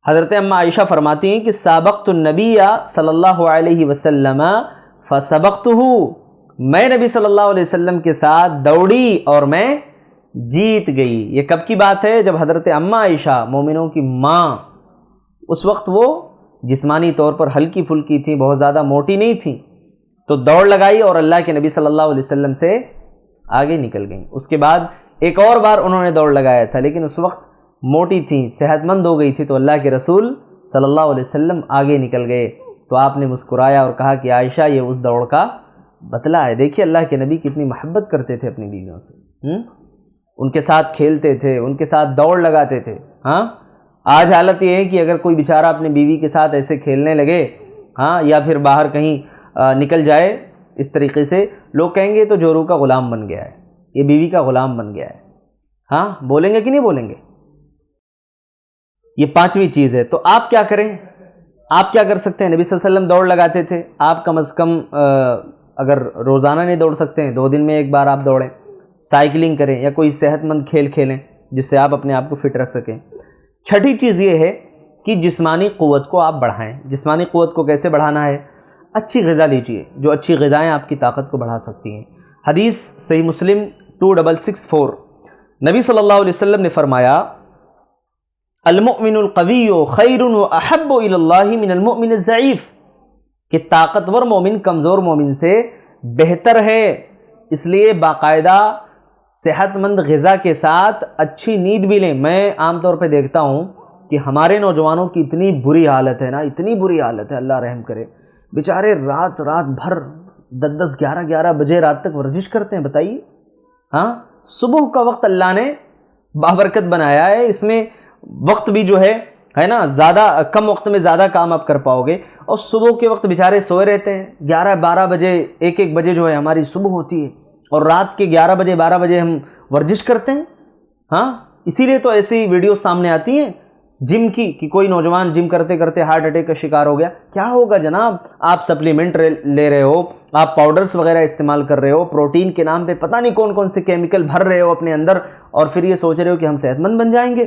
Speaker 1: حضرت اما عائشہ فرماتی ہیں کہ سابقت النبی صلی اللہ علیہ وسلم فسبقتہ، میں نبی صلی اللہ علیہ وسلم کے ساتھ دوڑی اور میں جیت گئی. یہ کب کی بات ہے؟ جب حضرت اما عائشہ مومنوں کی ماں، اس وقت وہ جسمانی طور پر ہلکی پھلکی تھی، بہت زیادہ موٹی نہیں تھیں، تو دوڑ لگائی اور اللہ کے نبی صلی اللہ علیہ وسلم سے آگے نکل گئیں. اس کے بعد ایک اور بار انہوں نے دوڑ لگایا تھا، لیکن اس وقت موٹی تھیں، صحت مند ہو گئی تھی، تو اللہ کے رسول صلی اللہ علیہ وسلم آگے نکل گئے. تو آپ نے مسکرایا اور کہا کہ عائشہ یہ اس دوڑ کا بدلہ ہے. دیکھیے اللہ کے نبی کتنی محبت کرتے تھے اپنی بیویوں سے، ان کے ساتھ کھیلتے تھے، ان کے ساتھ دوڑ لگاتے تھے. ہاں آج حالت یہ ہے کہ اگر کوئی بیچارہ اپنی بیوی کے ساتھ ایسے کھیلنے لگے، ہاں یا پھر باہر کہیں نکل جائے اس طریقے سے، لوگ کہیں گے تو جورو کا غلام بن گیا ہے، یہ بیوی کا غلام بن گیا ہے. ہاں بولیں گے کہ نہیں بولیں گے؟ یہ پانچویں چیز ہے. تو آپ کیا کریں؟ آپ کیا کر سکتے ہیں؟ نبی صلی اللہ علیہ وسلم دوڑ لگاتے تھے، آپ کم از کم اگر روزانہ نہیں دوڑ سکتے ہیں 2 دن میں ایک بار آپ دوڑیں، سائیکلنگ کریں یا کوئی صحت مند کھیل کھیلیں جس سے آپ اپنے آپ کو فٹ رکھ سکیں. چھٹی چیز یہ ہے کہ جسمانی قوت کو آپ بڑھائیں. جسمانی قوت کو کیسے بڑھانا ہے؟ اچھی غذا لیجئے، جو اچھی غذائیں آپ کی طاقت کو بڑھا سکتی ہیں. حدیث صحیح مسلم 2664، نبی صلی اللہ علیہ وسلم نے فرمایا المؤمن القوی خیر واحب الی اللہ من المؤمن الضعیف، کہ طاقتور مومن کمزور مومن سے بہتر ہے. اس لیے باقاعدہ صحت مند غذا کے ساتھ اچھی نیند بھی لیں. میں عام طور پہ دیکھتا ہوں کہ ہمارے نوجوانوں کی اتنی بری حالت ہے نا، اتنی بری حالت ہے، اللہ رحم کرے، بیچارے رات بھر 10-11 بجے رات تک ورزش کرتے ہیں. بتائیے، ہاں صبح کا وقت اللہ نے بابرکت بنایا ہے، اس میں وقت بھی جو ہے نا زیادہ، کم وقت میں زیادہ کام آپ کر پاؤ گے. اور صبح کے وقت بیچارے سوئے رہتے ہیں، 11-12 بجے 1 بجے جو ہے ہماری صبح ہوتی ہے، اور رات کے 11 بجے 12 بجے ہم ورزش کرتے ہیں. ہاں اسی لیے تو ایسی ویڈیوز سامنے آتی ہیں جم کی کہ کوئی نوجوان جم کرتے کرتے ہارٹ اٹیک کا شکار ہو گیا. کیا ہوگا جناب؟ آپ سپلیمنٹ لے رہے ہو، آپ پاؤڈرز وغیرہ استعمال کر رہے ہو، پروٹین کے نام پہ پتہ نہیں کون کون سے کیمیکل بھر رہے ہو اپنے اندر، اور پھر یہ سوچ رہے ہو کہ ہم صحت مند بن جائیں گے.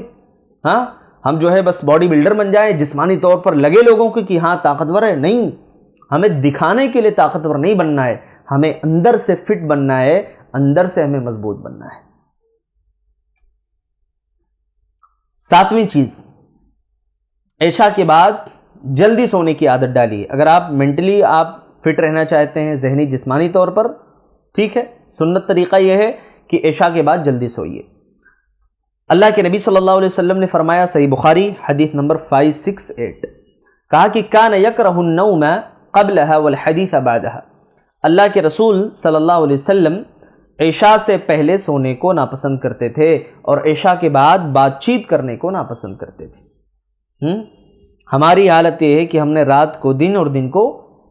Speaker 1: ہاں ہم جو ہے بس باڈی بلڈر بن جائیں، جسمانی طور پر لگے لوگوں کو کہ ہاں طاقتور ہے. نہیں، ہمیں دکھانے کے لیے طاقتور نہیں بننا ہے، ہمیں اندر سے فٹ بننا ہے، اندر سے ہمیں مضبوط بننا ہے. 7ویں چیز، عشاء کے بعد جلدی سونے کی عادت ڈالیے. اگر آپ مینٹلی آپ فٹ رہنا چاہتے ہیں، ذہنی جسمانی طور پر، ٹھیک ہے، سنت طریقہ یہ ہے کہ عشاء کے بعد جلدی سوئیے. اللہ کے نبی صلی اللہ علیہ وسلم نے فرمایا، صحیح بخاری حدیث نمبر 568، کہا کہ کان یکرہ النوم قبلها والحدیث بعدها، اللہ کے رسول صلی اللہ علیہ وسلم عشاء سے پہلے سونے کو ناپسند کرتے تھے اور عشاء کے بعد بات چیت کرنے کو ناپسند کرتے تھے. ہماری حالت یہ ہے کہ ہم نے رات کو دن اور دن کو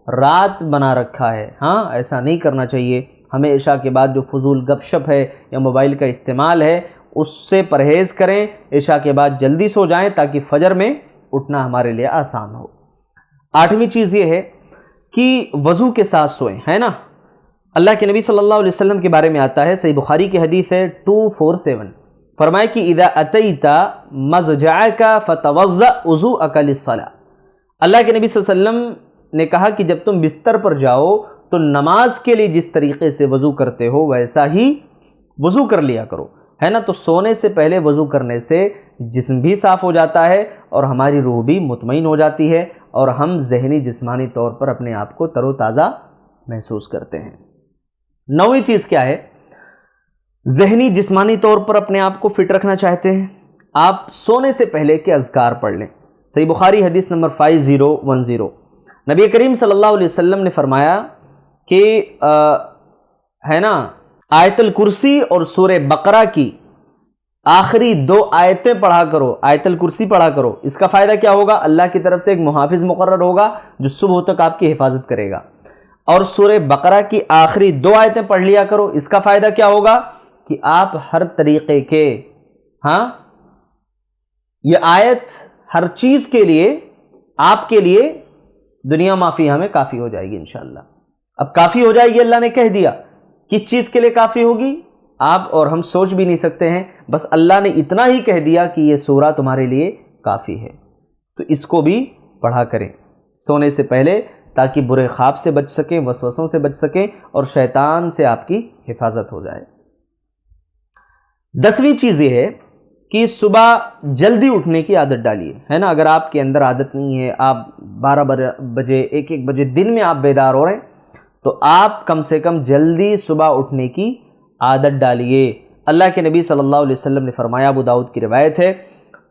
Speaker 1: رات بنا رکھا ہے. ہاں ایسا نہیں کرنا چاہیے. ہمیں عشاء کے بعد جو فضول گپ شپ ہے یا موبائل کا استعمال ہے اس سے پرہیز کریں. عشاء کے بعد جلدی سو جائیں تاکہ فجر میں اٹھنا ہمارے لیے آسان ہو. 8ویں چیز یہ ہے کہ وضو کے ساتھ سوئیں، ہے نا. اللہ کے نبی صلی اللہ علیہ وسلم کے بارے میں آتا ہے، صحیح بخاری کی حدیث ہے 247، فرمائے کہ اذا اتیت مضجعک فتوضأ وضوءک للصلاۃ. اللہ کے نبی صلی اللہ علیہ وسلم نے کہا کہ جب تم بستر پر جاؤ تو نماز کے لیے جس طریقے سے وضو کرتے ہو ویسا ہی وضو کر لیا کرو، ہے نا. تو سونے سے پہلے وضو کرنے سے جسم بھی صاف ہو جاتا ہے اور ہماری روح بھی مطمئن ہو جاتی ہے اور ہم ذہنی جسمانی طور پر اپنے آپ کو تر و تازہ محسوس کرتے ہیں. 9ویں چیز کیا ہے؟ ذہنی جسمانی طور پر اپنے آپ کو فٹ رکھنا چاہتے ہیں، آپ سونے سے پہلے کے اذکار پڑھ لیں. صحیح بخاری حدیث نمبر 5010، نبی کریم صلی اللہ علیہ وسلم نے فرمایا کہ ہے نا آیت الکرسی اور سورہ بقرہ کی آخری 2 آیتیں پڑھا کرو، آیت الکرسی پڑھا کرو. اس کا فائدہ کیا ہوگا؟ اللہ کی طرف سے ایک محافظ مقرر ہوگا جو صبح تک آپ کی حفاظت کرے گا. اور سورہ بقرہ کی آخری 2 آیتیں پڑھ لیا کرو. اس کا فائدہ کیا ہوگا کہ آپ ہر طریقے کے یہ آیت ہر چیز کے لیے آپ کے لیے دنیا مافیہ میں کافی ہو جائے گی انشاءاللہ۔ اب کافی ہو جائے گی، اللہ نے کہہ دیا، کس چیز کے لیے کافی ہوگی آپ اور ہم سوچ بھی نہیں سکتے ہیں، بس اللہ نے اتنا ہی کہہ دیا کہ یہ سورہ تمہارے لیے کافی ہے، تو اس کو بھی پڑھا کریں سونے سے پہلے، تاکہ برے خواب سے بچ سکیں، وسوسوں سے بچ سکیں، اور شیطان سے آپ کی حفاظت ہو جائے۔ 10ویں چیز یہ ہے کہ صبح جلدی اٹھنے کی عادت ڈالیے، ہے نا۔ اگر آپ کے اندر عادت نہیں ہے، آپ 12 بجے 1 بجے دن میں آپ بیدار ہو رہے ہیں، تو آپ کم سے کم جلدی صبح اٹھنے کی عادت ڈالیے۔ اللہ کے نبی صلی اللہ علیہ وسلم نے فرمایا، ابو داؤد کی روایت ہے،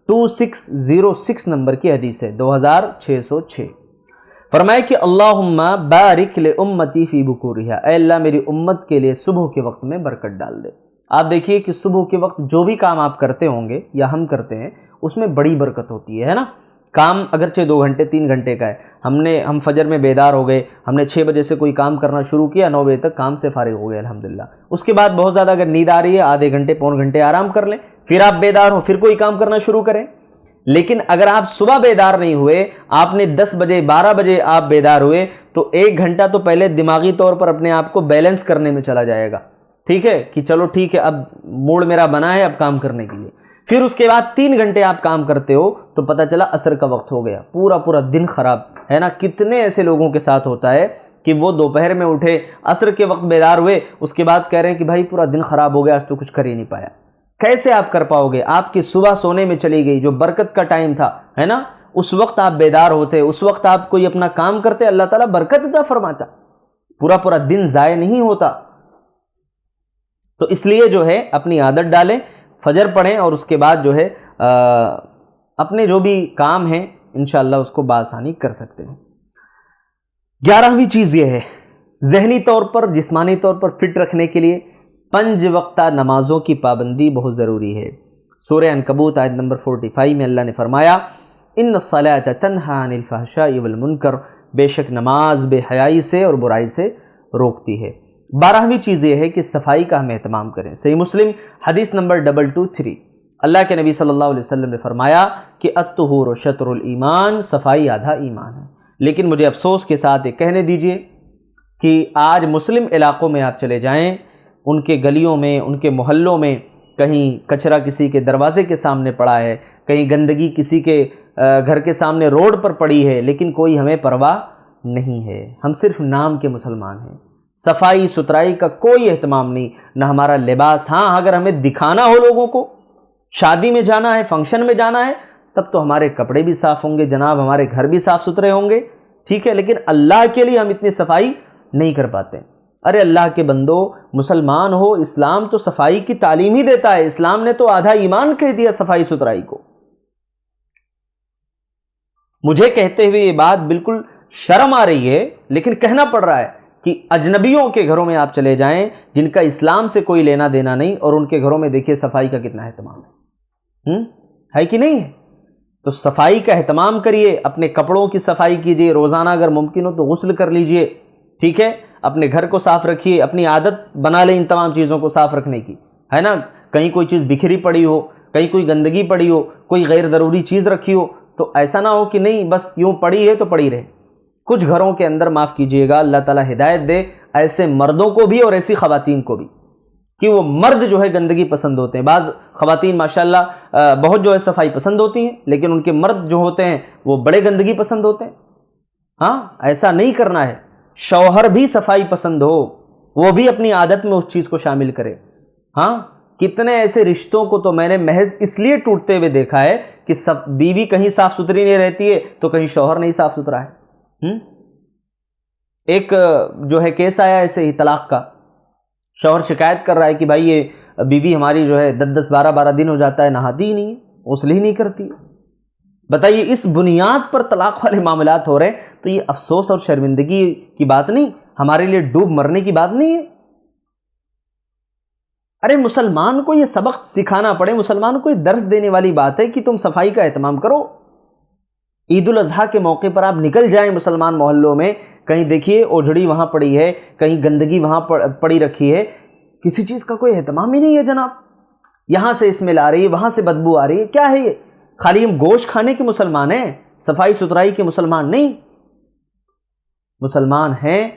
Speaker 1: 2606 نمبر کی حدیث ہے، 2606، فرمایا کہ اللہم بارک لامتی فی بکورہا، اے اللہ میری امت کے لیے صبح کے وقت میں برکت ڈال دے۔ آپ دیکھیے کہ صبح کے وقت جو بھی کام آپ کرتے ہوں گے یا ہم کرتے ہیں، اس میں بڑی برکت ہوتی ہے نا۔ کام اگرچہ 2 گھنٹے 3 گھنٹے کا ہے، ہم فجر میں بیدار ہو گئے، ہم نے 6 بجے سے کوئی کام کرنا شروع کیا، 9 بجے تک کام سے فارغ ہو گئے الحمدللہ۔ اس کے بعد بہت زیادہ اگر نیند آ رہی ہے، آدھے گھنٹے پون گھنٹے آرام کر لیں، پھر آپ بیدار ہو، پھر کوئی کام کرنا شروع کریں۔ لیکن اگر آپ صبح بیدار نہیں ہوئے، آپ نے 10 بجے 12 بجے آپ بیدار ہوئے، تو 1 گھنٹہ تو پہلے دماغی طور پر اپنے آپ کو بیلنس کرنے میں چلا جائے گا، ٹھیک ہے، کہ چلو ٹھیک ہے، اب موڈ میرا بنا ہے اب کام کرنے کے لیے۔ پھر اس کے بعد 3 گھنٹے آپ کام کرتے ہو تو پتہ چلا عصر کا وقت ہو گیا، پورا دن خراب ہے نا۔ کتنے ایسے لوگوں کے ساتھ ہوتا ہے کہ وہ دوپہر میں اٹھے، عصر کے وقت بیدار ہوئے، اس کے بعد کہہ رہے ہیں کہ بھائی پورا دن خراب ہو گیا، آج تو کچھ کر ہی نہیں پایا۔ کیسے آپ کر پاؤ گے؟ آپ کی صبح سونے میں چلی گئی، جو برکت کا ٹائم تھا، ہے نا، اس وقت آپ بیدار ہوتے، اس وقت آپ کوئی اپنا کام کرتے، اللہ تعالیٰ برکت عطا فرماتا، پورا دن ضائع نہیں ہوتا۔ تو اس لیے جو ہے اپنی عادت ڈالیں، فجر پڑھیں، اور اس کے بعد جو ہے اپنے جو بھی کام ہیں انشاءاللہ اس کو بآسانی کر سکتے ہیں۔ 11ویں چیز یہ ہے، ذہنی طور پر جسمانی طور پر فٹ رکھنے کے لیے 5 وقتہ نمازوں کی پابندی بہت ضروری ہے۔ سورہ عنکبوت آیت نمبر 45 میں اللہ نے فرمایا، ان الصلاۃ تنہی عن الفحشاء والمنکر، بے شک نماز بے حیائی سے اور برائی سے روکتی ہے۔ 12ویں چیز یہ ہے کہ صفائی کا ہم اہتمام کریں۔ صحیح مسلم حدیث نمبر 223، اللہ کے نبی صلی اللہ علیہ وسلم نے فرمایا کہ الطہور شطر الایمان، صفائی آدھا ایمان ہے۔ لیکن مجھے افسوس کے ساتھ یہ کہنے دیجئے کہ آج مسلم علاقوں میں آپ چلے جائیں، ان کے گلیوں میں، ان کے محلوں میں کہیں کچرا کسی کے دروازے کے سامنے پڑا ہے، کہیں گندگی کسی کے گھر کے سامنے روڈ پر پڑی ہے، لیکن کوئی ہمیں پرواہ نہیں ہے۔ ہم صرف نام کے مسلمان ہیں، صفائی ستھرائی کا کوئی اہتمام نہیں، نہ ہمارا لباس۔ ہاں، اگر ہمیں دکھانا ہو لوگوں کو، شادی میں جانا ہے، فنکشن میں جانا ہے، تب تو ہمارے کپڑے بھی صاف ہوں گے جناب، ہمارے گھر بھی صاف ستھرے ہوں گے، ٹھیک ہے، لیکن اللہ کے لیے ہم اتنی صفائی نہیں کر پاتے۔ ارے اللہ کے بندو، مسلمان ہو، اسلام تو صفائی کی تعلیم ہی دیتا ہے، اسلام نے تو آدھا ایمان کہہ دیا صفائی ستھرائی کو۔ مجھے کہتے ہوئے یہ بات بالکل شرم آ رہی ہے، لیکن کہنا پڑ رہا ہے کہ اجنبیوں کے گھروں میں آپ چلے جائیں جن کا اسلام سے کوئی لینا دینا نہیں، اور ان کے گھروں میں دیکھیے صفائی کا کتنا اہتمام ہے کہ نہیں ہے؟ تو صفائی کا اہتمام کریے، اپنے کپڑوں کی صفائی کیجیے، روزانہ اگر ممکن ہو تو غسل کر لیجئے، ٹھیک ہے، اپنے گھر کو صاف رکھیے، اپنی عادت بنا لیں ان تمام چیزوں کو صاف رکھنے کی، ہے نا۔ کہیں کوئی چیز بکھری پڑی ہو، کہیں کوئی گندگی پڑی ہو، کوئی غیر ضروری چیز رکھی ہو، تو ایسا نہ ہو کہ نہیں بس یوں پڑی ہے تو پڑی رہے۔ کچھ گھروں کے اندر معاف کیجئے گا، اللہ تعالیٰ ہدایت دے ایسے مردوں کو بھی اور ایسی خواتین کو بھی، کہ وہ مرد جو ہے گندگی پسند ہوتے ہیں۔ بعض خواتین ماشاءاللہ بہت جو ہے صفائی پسند ہوتی ہیں، لیکن ان کے مرد جو ہوتے ہیں وہ بڑے گندگی پسند ہوتے ہیں۔ ہاں، ایسا نہیں کرنا ہے۔ شوہر بھی صفائی پسند ہو، وہ بھی اپنی عادت میں اس چیز کو شامل کرے۔ ہاں، کتنے ایسے رشتوں کو تو میں نے محض اس لیے ٹوٹتے ہوئے دیکھا ہے کہ بیوی کہیں صاف ستھری نہیں رہتی ہے تو کہیں شوہر نہیں صاف ستھرا ہے۔ ایک جو ہے کیس آیا ایسے ہی طلاق کا، شوہر شکایت کر رہا ہے کہ بھائی یہ بیوی ہماری جو ہے 10 12 دن ہو جاتا ہے نہاتی ہی نہیں ہے، غسل ہی نہیں کرتی ہے۔ بتائیے، اس بنیاد پر طلاق والے معاملات ہو رہے ہیں، تو یہ افسوس اور شرمندگی کی بات نہیں، ہمارے لیے ڈوب مرنے کی بات نہیں ہے۔ ارے مسلمان کو یہ سبق سکھانا پڑے، مسلمان کو یہ درس دینے والی بات ہے کہ تم صفائی کا اہتمام کرو۔ عید الاضحیٰ کے موقع پر آپ نکل جائیں مسلمان محلوں میں، کہیں دیکھیے اوجھڑی وہاں پڑی ہے، کہیں گندگی وہاں پڑی رکھی ہے، کسی چیز کا کوئی اہتمام ہی نہیں ہے جناب۔ یہاں سے اسمیل آ رہی ہے، وہاں سے بدبو آ رہی ہے، کیا ہے یہ؟ خالی ہم گوشت کھانے کے مسلمان ہیں، صفائی ستھرائی کے مسلمان نہیں۔ مسلمان ہیں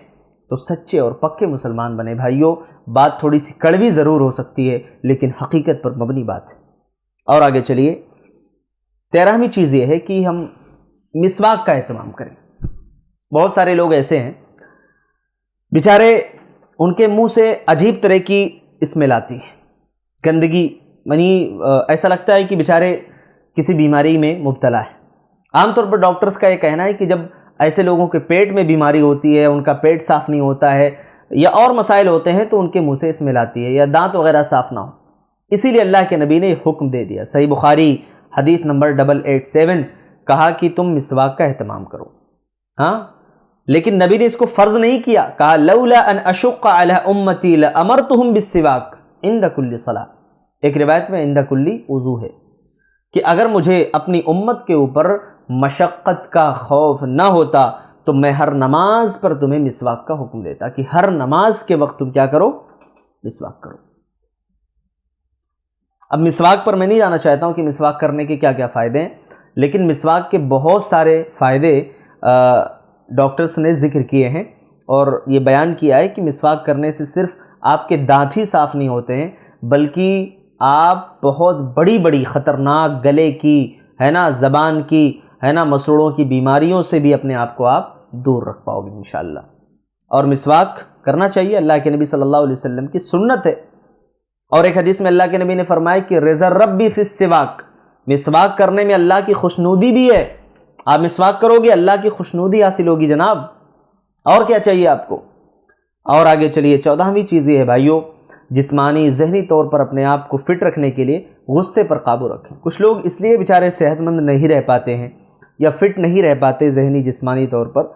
Speaker 1: تو سچے اور پکے مسلمان بنے بھائیوں۔ بات تھوڑی سی کڑوی ضرور ہو سکتی ہے لیکن حقیقت پر مبنی بات ہے۔ اور آگے چلیے، 13ویں چیز یہ ہے کہ ہم مسواک کا اہتمام کریں۔ بہت سارے لوگ ایسے ہیں بیچارے، ان کے منہ سے عجیب طرح کی اسمیل آتی ہے، گندگی، یعنی ایسا لگتا ہے کہ بیچارے کسی بیماری میں مبتلا ہے۔ عام طور پر ڈاکٹرز کا یہ کہنا ہے کہ جب ایسے لوگوں کے پیٹ میں بیماری ہوتی ہے، ان کا پیٹ صاف نہیں ہوتا ہے یا اور مسائل ہوتے ہیں تو ان کے منہ سے اسمیل آتی ہے یا دانت وغیرہ صاف نہ ہو، اسی لیے اللہ کے نبی نے یہ حکم دے دیا۔ صحیح بخاری حدیث نمبر 887 کہا کہ تم مسواک کا اہتمام کرو۔ ہاں، لیکن نبی نے اس کو فرض نہیں کیا، کہا لولا ان اشق علی امتی لامرتهم بالسواک عند کل صلاۃ۔ ایک روایت میں عند کل وضو ہے کہ اگر مجھے اپنی امت کے اوپر مشقت کا خوف نہ ہوتا تو میں ہر نماز پر تمہیں مسواک کا حکم دیتا کہ ہر نماز کے وقت تم کیا کرو؟ مسواک کرو۔ اب مسواک پر میں نہیں جانا چاہتا ہوں کہ مسواک کرنے کے کیا کیا فائدے ہیں، لیکن مسواک کے بہت سارے فائدے ڈاکٹرز نے ذکر کیے ہیں اور یہ بیان کیا ہے کہ مسواک کرنے سے صرف آپ کے دانت ہی صاف نہیں ہوتے ہیں بلکہ آپ بہت بڑی بڑی خطرناک گلے کی ہے نا، زبان کی ہے نا، مسوڑوں کی بیماریوں سے بھی اپنے آپ کو آپ دور رکھ پاؤ گے انشاءاللہ۔ اور مسواک کرنا چاہیے، اللہ کے نبی صلی اللہ علیہ وسلم کی سنت ہے۔ اور ایک حدیث میں اللہ کے نبی نے فرمایا کہ رضا ربی فی السواک، مسواک کرنے میں اللہ کی خوشنودی بھی ہے۔ آپ مسواک کرو گے اللہ کی خوشنودی حاصل ہوگی جناب، اور کیا چاہیے آپ کو؟ اور آگے چلیے، 14ویں چیز یہ ہے بھائیوں، جسمانی ذہنی طور پر اپنے آپ کو فٹ رکھنے کے لیے غصے پر قابو رکھیں۔ کچھ لوگ اس لیے بیچارے صحت مند نہیں رہ پاتے ہیں یا فٹ نہیں رہ پاتے ذہنی جسمانی طور پر،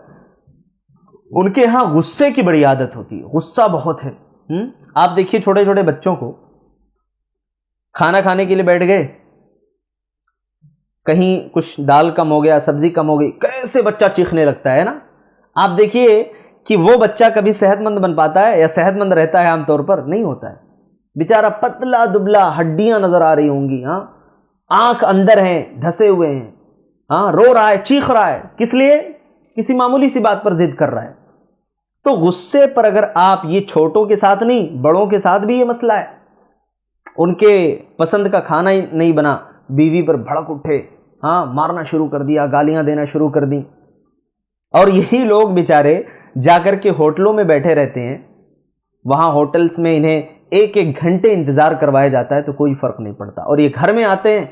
Speaker 1: ان کے ہاں غصے کی بڑی عادت ہوتی ہے، غصہ بہت ہے۔ آپ دیکھیے چھوٹے چھوٹے بچوں کو، کھانا کھانے کے لیے بیٹھ گئے، کہیں کچھ دال کم ہو گیا، سبزی کم ہو گئی، کیسے بچہ چیخنے لگتا ہے نا۔ آپ دیکھیے کہ وہ بچہ کبھی صحت مند بن پاتا ہے یا صحت مند رہتا ہے؟ عام طور پر نہیں ہوتا ہے، بیچارہ پتلا دبلا، ہڈیاں نظر آ رہی ہوں گی، ہاں، آنکھ اندر ہیں، دھسے ہوئے ہیں، ہاں، رو رہا ہے، چیخ رہا ہے، کس لیے؟ کسی معمولی سی بات پر ضد کر رہا ہے۔ تو غصے پر اگر آپ، یہ چھوٹوں کے ساتھ نہیں بڑوں کے ساتھ بھی یہ مسئلہ ہے، ان کے پسند کا کھانا ہی نہیں بنا، بیوی پر بھڑک اٹھے، ہاں، مارنا شروع کر دیا، گالیاں دینا شروع کر دیں، اور یہی لوگ بیچارے جا کر کے ہوٹلوں میں بیٹھے رہتے ہیں، وہاں ہوٹلز میں انہیں ایک ایک گھنٹے انتظار کروایا جاتا ہے تو کوئی فرق نہیں پڑتا، اور یہ گھر میں آتے ہیں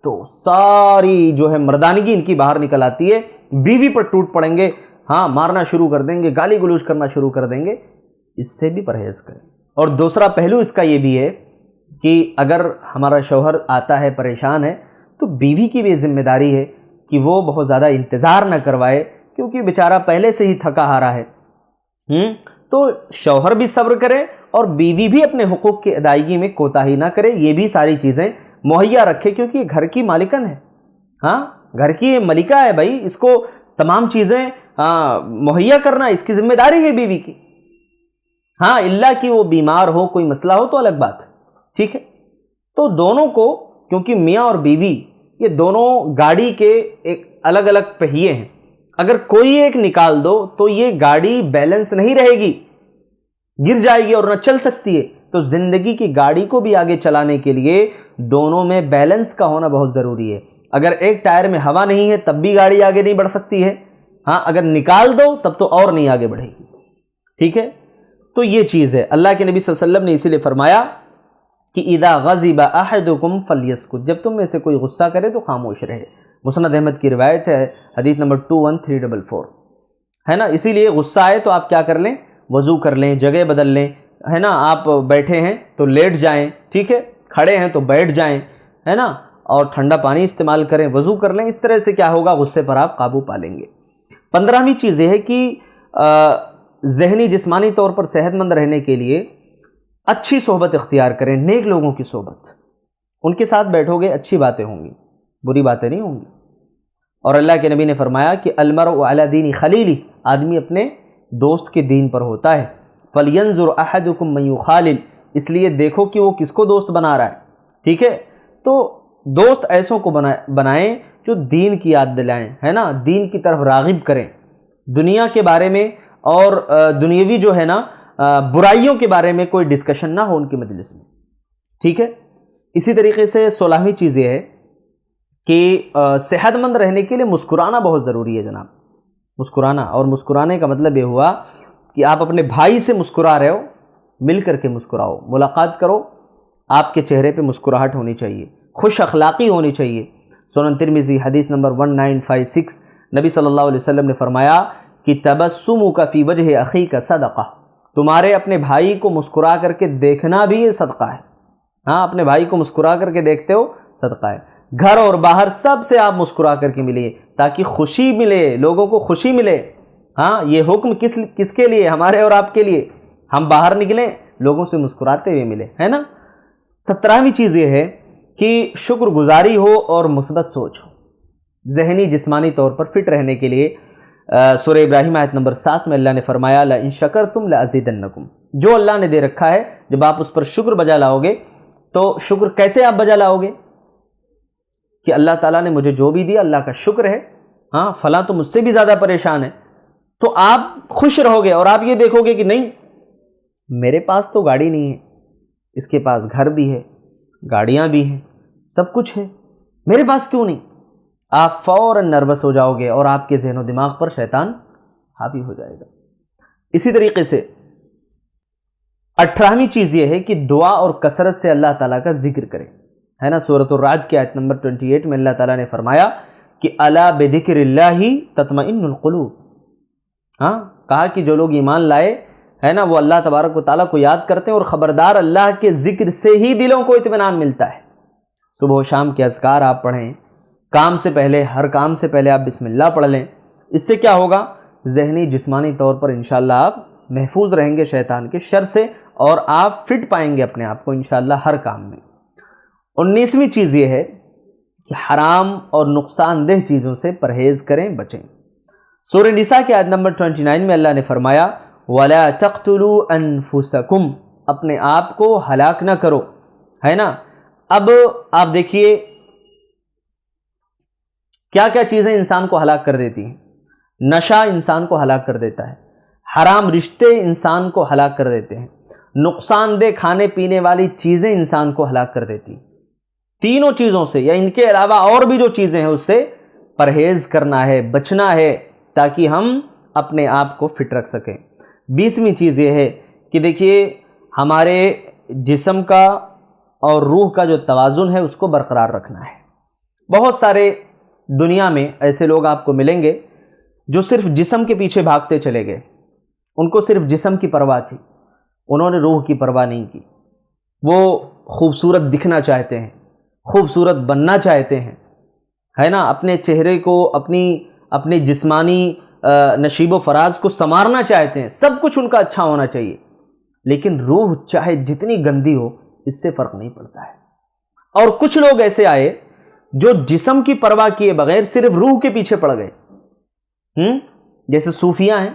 Speaker 1: تو ساری جو ہے مردانگی ان کی باہر نکل آتی ہے، بیوی پر ٹوٹ پڑیں گے، ہاں، مارنا شروع کر دیں گے، گالی گلوچ کرنا شروع کر دیں گے۔ اس سے بھی پرہیز کریں۔ اور دوسرا پہلو اس کا یہ بھی ہے کہ اگر ہمارا شوہر آتا ہے پریشان ہے تو بیوی کی بھی ذمہ داری ہے کہ وہ بہت زیادہ انتظار نہ کروائے، کیونکہ بیچارہ پہلے سے ہی تھکا ہارا ہے۔ تو شوہر بھی صبر کرے اور بیوی بھی اپنے حقوق کی ادائیگی میں کوتاہی نہ کرے، یہ بھی ساری چیزیں مہیا رکھے، کیونکہ یہ گھر کی مالکن ہے، ہاں، گھر کی یہ ملکہ ہے بھائی، اس کو تمام چیزیں مہیا کرنا اس کی ذمہ داری ہے بیوی کی۔ ہاں، اللہ کی وہ بیمار ہو، کوئی مسئلہ ہو تو الگ بات ہے، ٹھیک ہے۔ تو دونوں کو، کیونکہ میاں اور بیوی یہ دونوں گاڑی کے ایک الگ الگ پہیے ہیں، اگر کوئی ایک نکال دو تو یہ گاڑی بیلنس نہیں رہے گی، گر جائے گی اور نہ چل سکتی ہے۔ تو زندگی کی گاڑی کو بھی آگے چلانے کے لیے دونوں میں بیلنس کا ہونا بہت ضروری ہے۔ اگر ایک ٹائر میں ہوا نہیں ہے تب بھی گاڑی آگے نہیں بڑھ سکتی ہے، ہاں، اگر نکال دو تب تو اور نہیں آگے بڑھے گی، ٹھیک ہے۔ تو یہ چیز ہے، اللہ کے نبی صلی اللہ علیہ وسلم نے اسی لیے فرمایا کہ اذا غضب احدکم فلیسکت، جب تم میں سے کوئی غصہ کرے تو خاموش رہے۔ مسند احمد کی روایت ہے، حدیث نمبر 21344 ہے نا۔ اسی لیے غصہ آئے تو آپ کیا کر لیں؟ وضو کر لیں، جگہ بدل لیں، ہے نا۔ آپ بیٹھے ہیں تو لیٹ جائیں، ٹھیک ہے، کھڑے ہیں تو بیٹھ جائیں، ہے نا، اور ٹھنڈا پانی استعمال کریں، وضو کر لیں۔ اس طرح سے کیا ہوگا؟ غصے پر آپ قابو پا لیں گے۔ 15ویں چیز یہ ہے کہ ذہنی جسمانی طور پر صحت مند رہنے کے لیے اچھی صحبت اختیار کریں، نیک لوگوں کی صحبت، ان کے ساتھ بیٹھو گے اچھی باتیں ہوں گی، بری باتیں نہیں ہوں گی۔ اور اللہ کے نبی نے فرمایا کہ المرء علی دین خلیلہ، آدمی اپنے دوست کے دین پر ہوتا ہے۔ فلینظر احدکم من یخالل، اس لیے دیکھو کہ وہ کس کو دوست بنا رہا ہے، ٹھیک ہے۔ تو دوست ایسوں کو بنائیں جو دین کی یاد دلائیں، ہے نا، دین کی طرف راغب کریں، دنیا کے بارے میں اور دنیاوی جو ہے نا برائیوں کے بارے میں کوئی ڈسکشن نہ ہو ان کی مجلس میں، ٹھیک ہے۔ اسی طریقے سے 16ویں چیز یہ ہے کہ صحت مند رہنے کے لیے مسکرانا بہت ضروری ہے جناب، مسکرانا، اور مسکرانے کا مطلب یہ ہوا کہ آپ اپنے بھائی سے مسکرا رہے ہو، مل کر کے مسکراؤ، ملاقات کرو، آپ کے چہرے پہ مسکراہٹ ہونی چاہیے، خوش اخلاقی ہونی چاہیے۔ سنن ترمذی حدیث نمبر 1956، نبی صلی اللہ علیہ وسلم نے فرمایا کہ تبسمک فی وجہ اخیک صدقہ، تمہارے اپنے بھائی کو مسکرا کر کے دیکھنا بھی یہ صدقہ ہے۔ ہاں، اپنے بھائی کو مسکرا کر کے دیکھتے ہو، صدقہ ہے۔ گھر اور باہر سب سے آپ مسکرا کر کے ملیے تاکہ خوشی ملے، لوگوں کو خوشی ملے۔ ہاں، یہ حکم کس کے لیے؟ ہمارے اور آپ کے لیے۔ ہم باہر نکلیں لوگوں سے مسکراتے ہوئے ملے، ہے نا۔ 17ویں چیز یہ ہے کہ شکر گزاری ہو اور مثبت سوچ ہو، ذہنی جسمانی طور پر فٹ رہنے کے لیے سورہ ابراہیم آیت نمبر 7 میں اللہ نے فرمایا لَإِن شَكَرْتُمْ لَأَزِيدَنَّكُمْ، جو اللہ نے دے رکھا ہے جب آپ اس پر شکر بجا لاؤ گے تو شکر کیسے آپ بجا لاؤ گے؟ کہ اللہ تعالیٰ نے مجھے جو بھی دیا اللہ کا شکر ہے، ہاں فلاں تو مجھ سے بھی زیادہ پریشان ہے، تو آپ خوش رہو گے اور آپ یہ دیکھو گے کہ نہیں، میرے پاس تو گاڑی نہیں ہے، اس کے پاس گھر بھی ہے، گاڑیاں بھی ہیں، سب کچھ ہے، میرے پاس کیوں نہیں؟ آپ فوراً نروس ہو جاؤ گے اور آپ کے ذہن و دماغ پر شیطان حاوی ہو جائے گا۔ اسی طریقے سے 18ویں چیز یہ ہے کہ دعا اور کثرت سے اللہ تعالیٰ کا ذکر کریں، ہے نا۔ سورۃ الرعد کی آیت نمبر 28 میں اللہ تعالیٰ نے فرمایا کہ الا بذکر اللہ تطمئن القلوب، ہاں کہا کہ جو لوگ ایمان لائے ہے نا وہ اللہ تبارک و تعالیٰ کو یاد کرتے ہیں، اور خبردار اللہ کے ذکر سے ہی دلوں کو اطمینان ملتا ہے۔ صبح و شام کے اذکار آپ پڑھیں، کام سے پہلے، ہر کام سے پہلے آپ بسم اللہ پڑھ لیں، اس سے کیا ہوگا؟ ذہنی جسمانی طور پر انشاءاللہ آپ محفوظ رہیں گے شیطان کے شر سے، اور آپ فٹ پائیں گے اپنے آپ کو انشاءاللہ ہر کام میں۔ 19ویں چیز یہ ہے کہ حرام اور نقصان دہ چیزوں سے پرہیز کریں، بچیں۔ سورہ نساء کی آیت نمبر 29 میں اللہ نے فرمایا وَلَا تَقْتُلُوا أَنفُسَكُمْ، اپنے آپ کو ہلاک نہ کرو، ہے نا۔ اب آپ دیکھیے کیا کیا چیزیں انسان کو ہلاک کر دیتی ہیں۔ نشہ انسان کو ہلاک کر دیتا ہے، حرام رشتے انسان کو ہلاک کر دیتے ہیں، نقصان دہ کھانے پینے والی چیزیں انسان کو ہلاک کر دیتی ہیں۔ تینوں چیزوں سے یا ان کے علاوہ اور بھی جو چیزیں ہیں اس سے پرہیز کرنا ہے، بچنا ہے، تاکہ ہم اپنے آپ کو فٹ رکھ سکیں۔ 20ویں چیز یہ ہے کہ دیکھیے ہمارے جسم کا اور روح کا جو توازن ہے اس کو برقرار رکھنا ہے۔ بہت سارے دنیا میں ایسے لوگ آپ کو ملیں گے جو صرف جسم کے پیچھے بھاگتے چلے گئے، ان کو صرف جسم کی پرواہ تھی، انہوں نے روح کی پرواہ نہیں کی۔ وہ خوبصورت دکھنا چاہتے ہیں، خوبصورت بننا چاہتے ہیں، ہے نا، اپنے چہرے کو، اپنی جسمانی نشیب و فراز کو سنوارنا چاہتے ہیں، سب کچھ ان کا اچھا ہونا چاہیے، لیکن روح چاہے جتنی گندی ہو اس سے فرق نہیں پڑتا ہے۔ اور کچھ لوگ ایسے آئے جو جسم کی پرواہ کیے بغیر صرف روح کے پیچھے پڑ گئے، جیسے صوفیاء ہیں،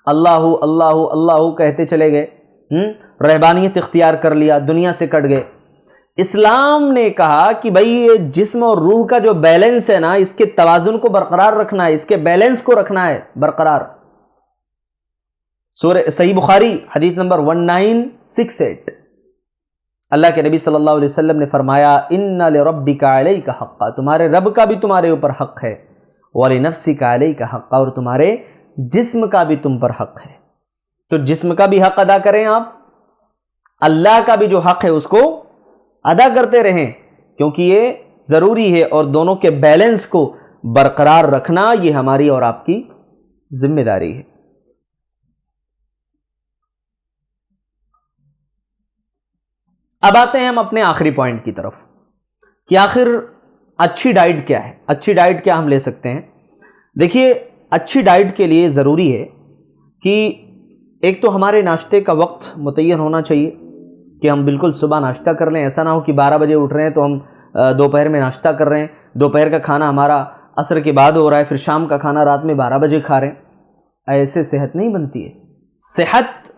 Speaker 1: اللہ اللہ اللہ کہتے چلے گئے، رہبانیت اختیار کر لیا، دنیا سے کٹ گئے۔ اسلام نے کہا کہ بھئی یہ جسم اور روح کا جو بیلنس ہے نا، اس کے توازن کو برقرار رکھنا ہے، اس کے بیلنس کو رکھنا ہے برقرار۔ سورہ صحیح بخاری حدیث نمبر 1968، اللہ کے نبی صلی اللہ علیہ وسلم نے فرمایا ان لربک علیک حقا، تمہارے رب کا بھی تمہارے اوپر حق ہے، ولنفسک علیک حقا، اور تمہارے جسم کا بھی تم پر حق ہے۔ تو جسم کا بھی حق ادا کریں آپ، اللہ کا بھی جو حق ہے اس کو ادا کرتے رہیں، کیونکہ یہ ضروری ہے، اور دونوں کے بیلنس کو برقرار رکھنا یہ ہماری اور آپ کی ذمہ داری ہے۔ اب آتے ہیں ہم اپنے آخری پوائنٹ کی طرف کہ آخر اچھی ڈائٹ کیا ہے، اچھی ڈائٹ کیا ہم لے سکتے ہیں۔ دیکھیے اچھی ڈائٹ کے لیے ضروری ہے کہ ایک تو ہمارے ناشتے کا وقت متعین ہونا چاہیے، کہ ہم بالکل صبح ناشتہ کر لیں، ایسا نہ ہو کہ 12 بجے اٹھ رہے ہیں تو ہم دوپہر میں ناشتہ کر رہے ہیں، دوپہر کا کھانا ہمارا عصر کے بعد ہو رہا ہے، پھر شام کا کھانا رات میں 12 بجے کھا رہے ہیں۔ ایسے صحت نہیں بنتی ہے۔ صحت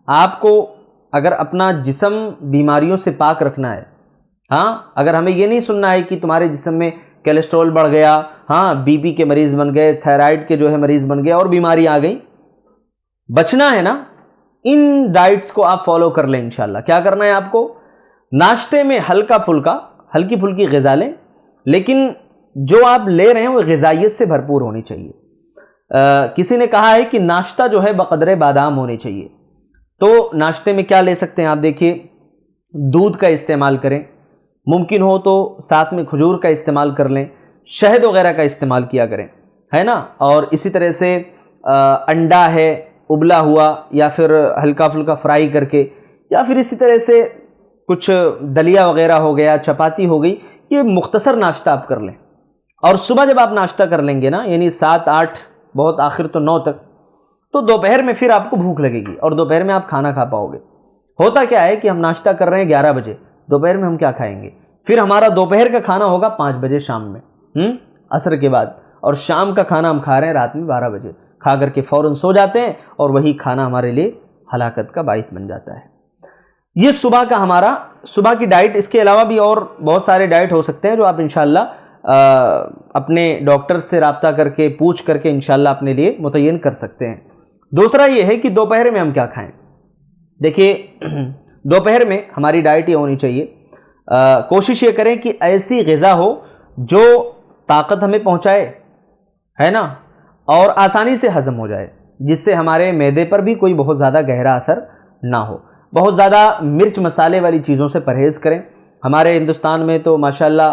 Speaker 1: آپ کو اگر اپنا جسم بیماریوں سے پاک رکھنا ہے، ہاں، اگر ہمیں یہ نہیں سننا ہے کہ تمہارے جسم میں کولیسٹرول بڑھ گیا، ہاں بی پی کے مریض بن گئے، تھائرائیڈ کے جو ہے مریض بن گئے اور بیماری آ گئی، بچنا ہے نا، ان ڈائٹس کو آپ فالو کر لیں انشاءاللہ۔ کیا کرنا ہے آپ کو؟ ناشتے میں ہلکی پھلکی غذا لیں، لیکن جو آپ لے رہے ہیں وہ غذائیت سے بھرپور ہونی چاہیے۔ کسی نے کہا ہے کہ ناشتہ جو ہے بقدر بادام ہونے چاہیے، تو ناشتے میں کیا لے سکتے ہیں آپ؟ دیکھیے، دودھ کا استعمال کریں، ممکن ہو تو ساتھ میں کھجور کا استعمال کر لیں، شہد وغیرہ کا استعمال کیا کریں، ہے نا۔ اور اسی طرح سے انڈا ہے ابلا ہوا، یا پھر ہلکا پھلکا فرائی کر کے، یا پھر اسی طرح سے کچھ دلیا وغیرہ ہو گیا، چپاتی ہو گئی، یہ مختصر ناشتہ آپ کر لیں۔ اور صبح جب آپ ناشتہ کر لیں گے نا، یعنی 7 8 بہت آخر تو 9 تک، تو دوپہر میں پھر آپ کو بھوک لگے گی اور دوپہر میں آپ کھانا کھا پاؤ گے۔ ہوتا کیا ہے کہ ہم ناشتہ کر رہے ہیں 11 بجے، دوپہر میں ہم کیا کھائیں گے؟ پھر ہمارا دوپہر کا کھانا ہوگا 5 بجے شام میں، عصر کے بعد، اور شام کا کھانا ہم کھا رہے ہیں رات میں 12 بجے، کھا کر کے فوراً سو جاتے ہیں، اور وہی کھانا ہمارے لیے ہلاکت کا باعث بن جاتا ہے۔ یہ صبح کا ہمارا صبح کی ڈائٹ۔ اس کے علاوہ بھی اور بہت سارے ڈائٹ ہو سکتے ہیں جو آپ انشاءاللہ اپنے ڈاکٹر سے رابطہ کر کے پوچھ کر کے انشاءاللہ اپنے لیے متعین کر سکتے ہیں۔ دوسرا یہ ہے کہ دوپہر میں ہم کیا کھائیں۔ دیکھیے، دوپہر میں ہماری ڈائٹ یہ ہونی چاہیے، کوشش یہ کریں کہ ایسی غذا ہو جو طاقت ہمیں پہنچائے، ہے نا، اور آسانی سے ہضم ہو جائے، جس سے ہمارے معدے پر بھی کوئی بہت زیادہ گہرا اثر نہ ہو۔ بہت زیادہ مرچ مسالے والی چیزوں سے پرہیز کریں۔ ہمارے ہندوستان میں تو ماشاءاللہ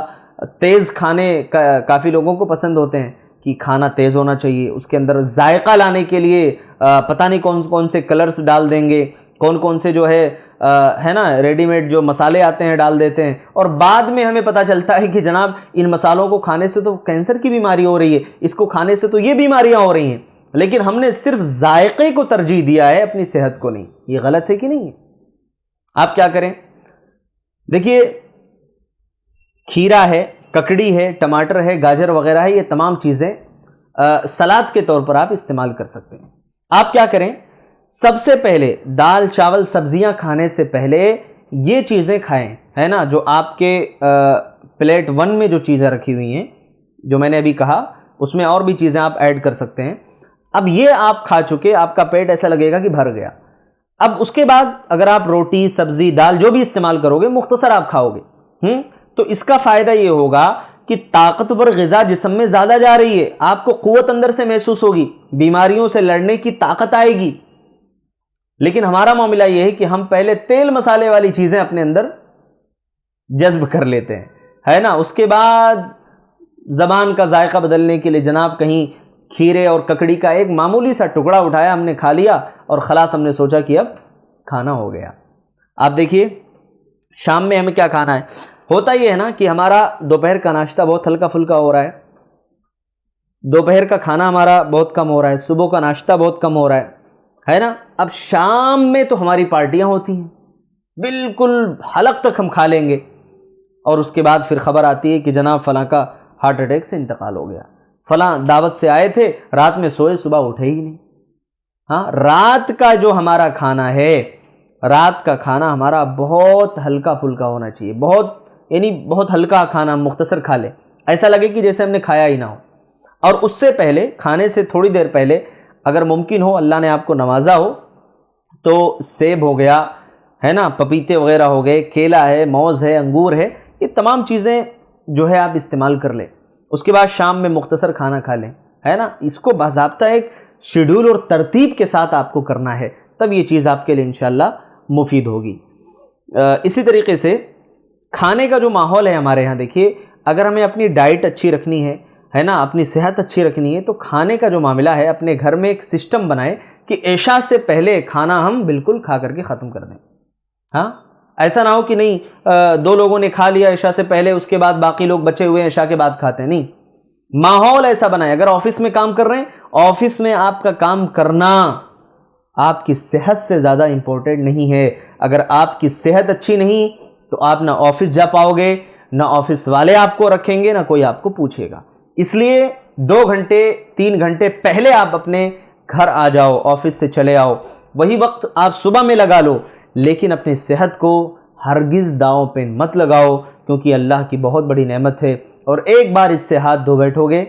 Speaker 1: تیز کھانے کافی لوگوں کو پسند ہوتے ہیں کہ کھانا تیز ہونا چاہیے، اس کے اندر ذائقہ لانے کے لیے پتہ نہیں کون سے کلرز ڈال دیں گے، کون سے جو ہے نا ریڈی میڈ جو مسالے آتے ہیں ڈال دیتے ہیں، اور بعد میں ہمیں پتہ چلتا ہے کہ جناب ان مسالوں کو کھانے سے تو کینسر کی بیماری ہو رہی ہے، اس کو کھانے سے تو یہ بیماریاں ہو رہی ہیں، لیکن ہم نے صرف ذائقے کو ترجیح دیا ہے، اپنی صحت کو نہیں۔ یہ غلط ہے کہ نہیں ہے؟ آپ کیا کریں؟ دیکھیے، کھیرا ہے، ککڑی ہے، ٹماٹر ہے، گاجر وغیرہ ہے، یہ تمام چیزیں سلاد کے طور پر آپ استعمال کر سکتے ہیں۔ آپ کیا کریں؟ سب سے پہلے دال چاول سبزیاں کھانے سے پہلے یہ چیزیں کھائیں، ہے نا، جو آپ کے پلیٹ 1 میں جو چیزیں رکھی ہوئی ہیں، جو میں نے ابھی کہا، اس میں اور بھی چیزیں آپ ایڈ کر سکتے ہیں۔ اب یہ آپ کھا چکے، آپ کا پیٹ ایسا لگے گا کہ بھر گیا۔ اب اس کے بعد اگر آپ روٹی سبزی دال جو بھی استعمال کرو گے، مختصر آپ کھاؤ گے، تو اس کا فائدہ یہ ہوگا کہ طاقتور غذا جسم میں زیادہ جا رہی ہے، آپ کو قوت اندر سے محسوس ہوگی، بیماریوں سے لڑنے کی طاقت آئے گی۔ لیکن ہمارا معاملہ یہ ہے کہ ہم پہلے تیل مسالے والی چیزیں اپنے اندر جذب کر لیتے ہیں، ہے نا، اس کے بعد زبان کا ذائقہ بدلنے کے لیے جناب کہیں کھیرے اور ککڑی کا ایک معمولی سا ٹکڑا اٹھایا، ہم نے کھا لیا، اور خلاص ہم نے سوچا کہ اب کھانا ہو گیا۔ آپ دیکھیے، شام میں ہمیں کیا کھانا ہے؟ ہوتا یہ ہے نا کہ ہمارا دوپہر کا ناشتہ بہت ہلکا پھلکا ہو رہا ہے، دوپہر کا کھانا ہمارا بہت کم ہو رہا ہے، صبح کا ناشتہ بہت کم ہو رہا ہے نا۔ اب شام میں تو ہماری پارٹیاں ہوتی ہیں، بالکل حلق تک ہم کھا لیں گے، اور اس کے بعد پھر خبر آتی ہے کہ جناب فلاں کا ہارٹ اٹیک سے انتقال ہو گیا، فلاں دعوت سے آئے تھے، رات میں سوئے، صبح اٹھے ہی نہیں۔ ہاں، رات کا جو ہمارا کھانا ہے، رات کا کھانا ہمارا بہت ہلکا پھلکا ہونا چاہیے، بہت ہلکا کھانا مختصر کھا لیں، ایسا لگے کہ جیسے ہم نے کھایا ہی نہ ہو۔ اور اس سے پہلے، کھانے سے تھوڑی دیر پہلے، اگر ممکن ہو، اللہ نے آپ کو نوازا ہو، تو سیب ہو گیا، ہے نا، پپیتے وغیرہ ہو گئے، کیلا ہے، موز ہے، انگور ہے، یہ تمام چیزیں جو ہے آپ استعمال کر لیں۔ اس کے بعد شام میں مختصر کھانا کھا لیں، ہے نا۔ اس کو باضابطہ ایک شیڈول اور ترتیب کے ساتھ آپ کو کرنا ہے، تب یہ چیز آپ کے لیے انشاءاللہ مفید ہوگی۔ اسی طریقے سے کھانے کا جو ماحول ہے ہمارے یہاں، دیکھیے، اگر ہمیں اپنی ڈائٹ اچھی رکھنی ہے نا، اپنی صحت اچھی رکھنی ہے، تو کھانے کا جو معاملہ ہے، اپنے گھر میں ایک سسٹم بنائیں کہ عشاء سے پہلے کھانا ہم بالکل کھا کر کے ختم کر دیں۔ ہاں، ایسا نہ ہو کہ نہیں 2 لوگوں نے کھا لیا عشاء سے پہلے، اس کے بعد باقی لوگ بچے ہوئے عشاء کے بعد کھاتے ہیں، نہیں، ماحول ایسا بنائیں۔ اگر آفس میں کام کر رہے ہیں، آفس میں آپ کا کام کرنا آپ کی صحت سے زیادہ امپورٹنٹ نہیں ہے۔ اگر آپ کی صحت اچھی نہیں تو آپ نہ آفس جا پاؤ گے، نہ آفس والے آپ کو رکھیں گے، نہ کوئی آپ کو پوچھے گا۔ اس لیے 2 گھنٹے 3 گھنٹے پہلے آپ اپنے گھر آ جاؤ، آفس سے چلے آؤ، وہی وقت آپ صبح میں لگا لو، لیکن اپنی صحت کو ہرگز داؤں پہ مت لگاؤ، کیونکہ اللہ کی بہت بڑی نعمت ہے، اور ایک بار اس سے ہاتھ دھو بیٹھو گے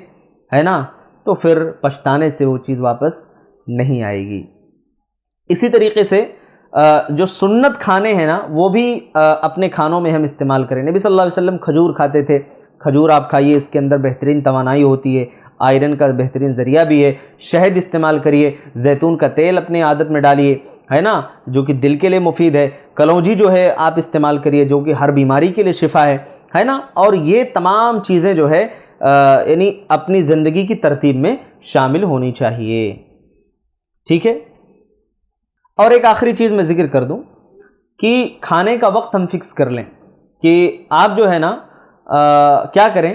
Speaker 1: ہے نا تو پھر پچھتانے سے وہ چیز واپس نہیں آئے گی۔ اسی طریقے سے جو سنت کھانے ہیں نا وہ بھی اپنے کھانوں میں ہم استعمال کریں۔ نبی صلی اللہ علیہ وسلم کھجور کھاتے تھے، کھجور آپ کھائیے، اس کے اندر بہترین توانائی ہوتی ہے، آئرن کا بہترین ذریعہ بھی ہے۔ شہد استعمال کریے، زیتون کا تیل اپنے عادت میں ڈالیے ہے نا جو کہ دل کے لیے مفید ہے، کلونجی جو ہے آپ استعمال کریے جو کہ ہر بیماری کے لیے شفا ہے نا، اور یہ تمام چیزیں جو ہے یعنی اپنی زندگی کی ترتیب میں شامل ہونی چاہیے، ٹھیک ہے۔ اور ایک آخری چیز میں ذکر کر دوں کہ کھانے کا وقت ہم فکس کر لیں کہ آپ جو ہے نا کیا کریں،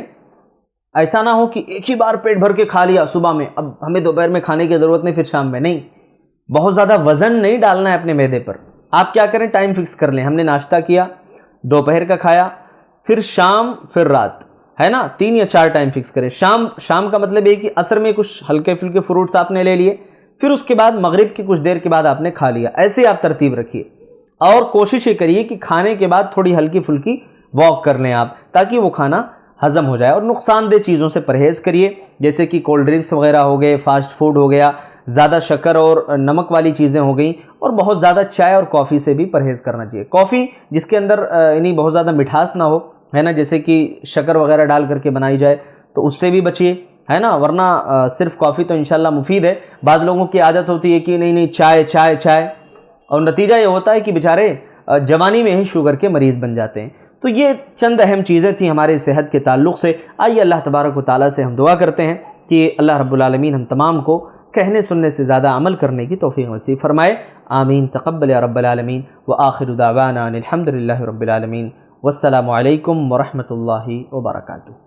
Speaker 1: ایسا نہ ہو کہ ایک ہی بار پیٹ بھر کے کھا لیا صبح میں، اب ہمیں دوپہر میں کھانے کی ضرورت نہیں، پھر شام میں نہیں، بہت زیادہ وزن نہیں ڈالنا ہے اپنے معدے پر۔ آپ کیا کریں، ٹائم فکس کر لیں، ہم نے ناشتہ کیا، دوپہر کا کھایا، پھر شام، پھر رات، ہے نا 3 یا 4 ٹائم فکس کریں۔ شام کا مطلب یہ کہ عصر میں کچھ ہلکے پھلکے فروٹس آپ نے لے لیے، پھر اس کے بعد مغرب کی کچھ دیر کے بعد آپ نے کھا لیا، ایسے آپ ترتیب رکھیے، اور کوشش یہ کریے کہ کھانے کے بعد تھوڑی ہلکی پھلکی واک کر لیں آپ، تاکہ وہ کھانا ہضم ہو جائے، اور نقصان دہ چیزوں سے پرہیز کریے، جیسے کہ کولڈ ڈرنکس وغیرہ ہو گئے، فاسٹ فوڈ ہو گیا، زیادہ شکر اور نمک والی چیزیں ہو گئیں، اور بہت زیادہ چائے اور کافی سے بھی پرہیز کرنا چاہیے۔ کافی جس کے اندر یعنی بہت زیادہ مٹھاس نہ ہو ہے نا، جیسے کہ شکر وغیرہ ڈال کر کے بنائی جائے تو اس سے بھی بچیے ہے نا، ورنہ صرف کافی تو انشاءاللہ مفید ہے۔ بعض لوگوں کی عادت ہوتی ہے کہ نہیں چائے چائے چائے، اور نتیجہ یہ ہوتا ہے کہ بیچارے جوانی میں ہی شوگر کے مریض بن جاتے ہیں۔ تو یہ چند اہم چیزیں تھیں ہمارے صحت کے تعلق سے۔ آئیے اللہ تبارک و تعالیٰ سے ہم دعا کرتے ہیں کہ اللہ رب العالمین ہم تمام کو کہنے سننے سے زیادہ عمل کرنے کی توفیق نصیب فرمائے، آمین، تقبل یا رب العالمین، وآخر دعوانا الحمد للہ رب العالمین، والسلام علیکم ورحمۃ اللہ وبرکاتہ۔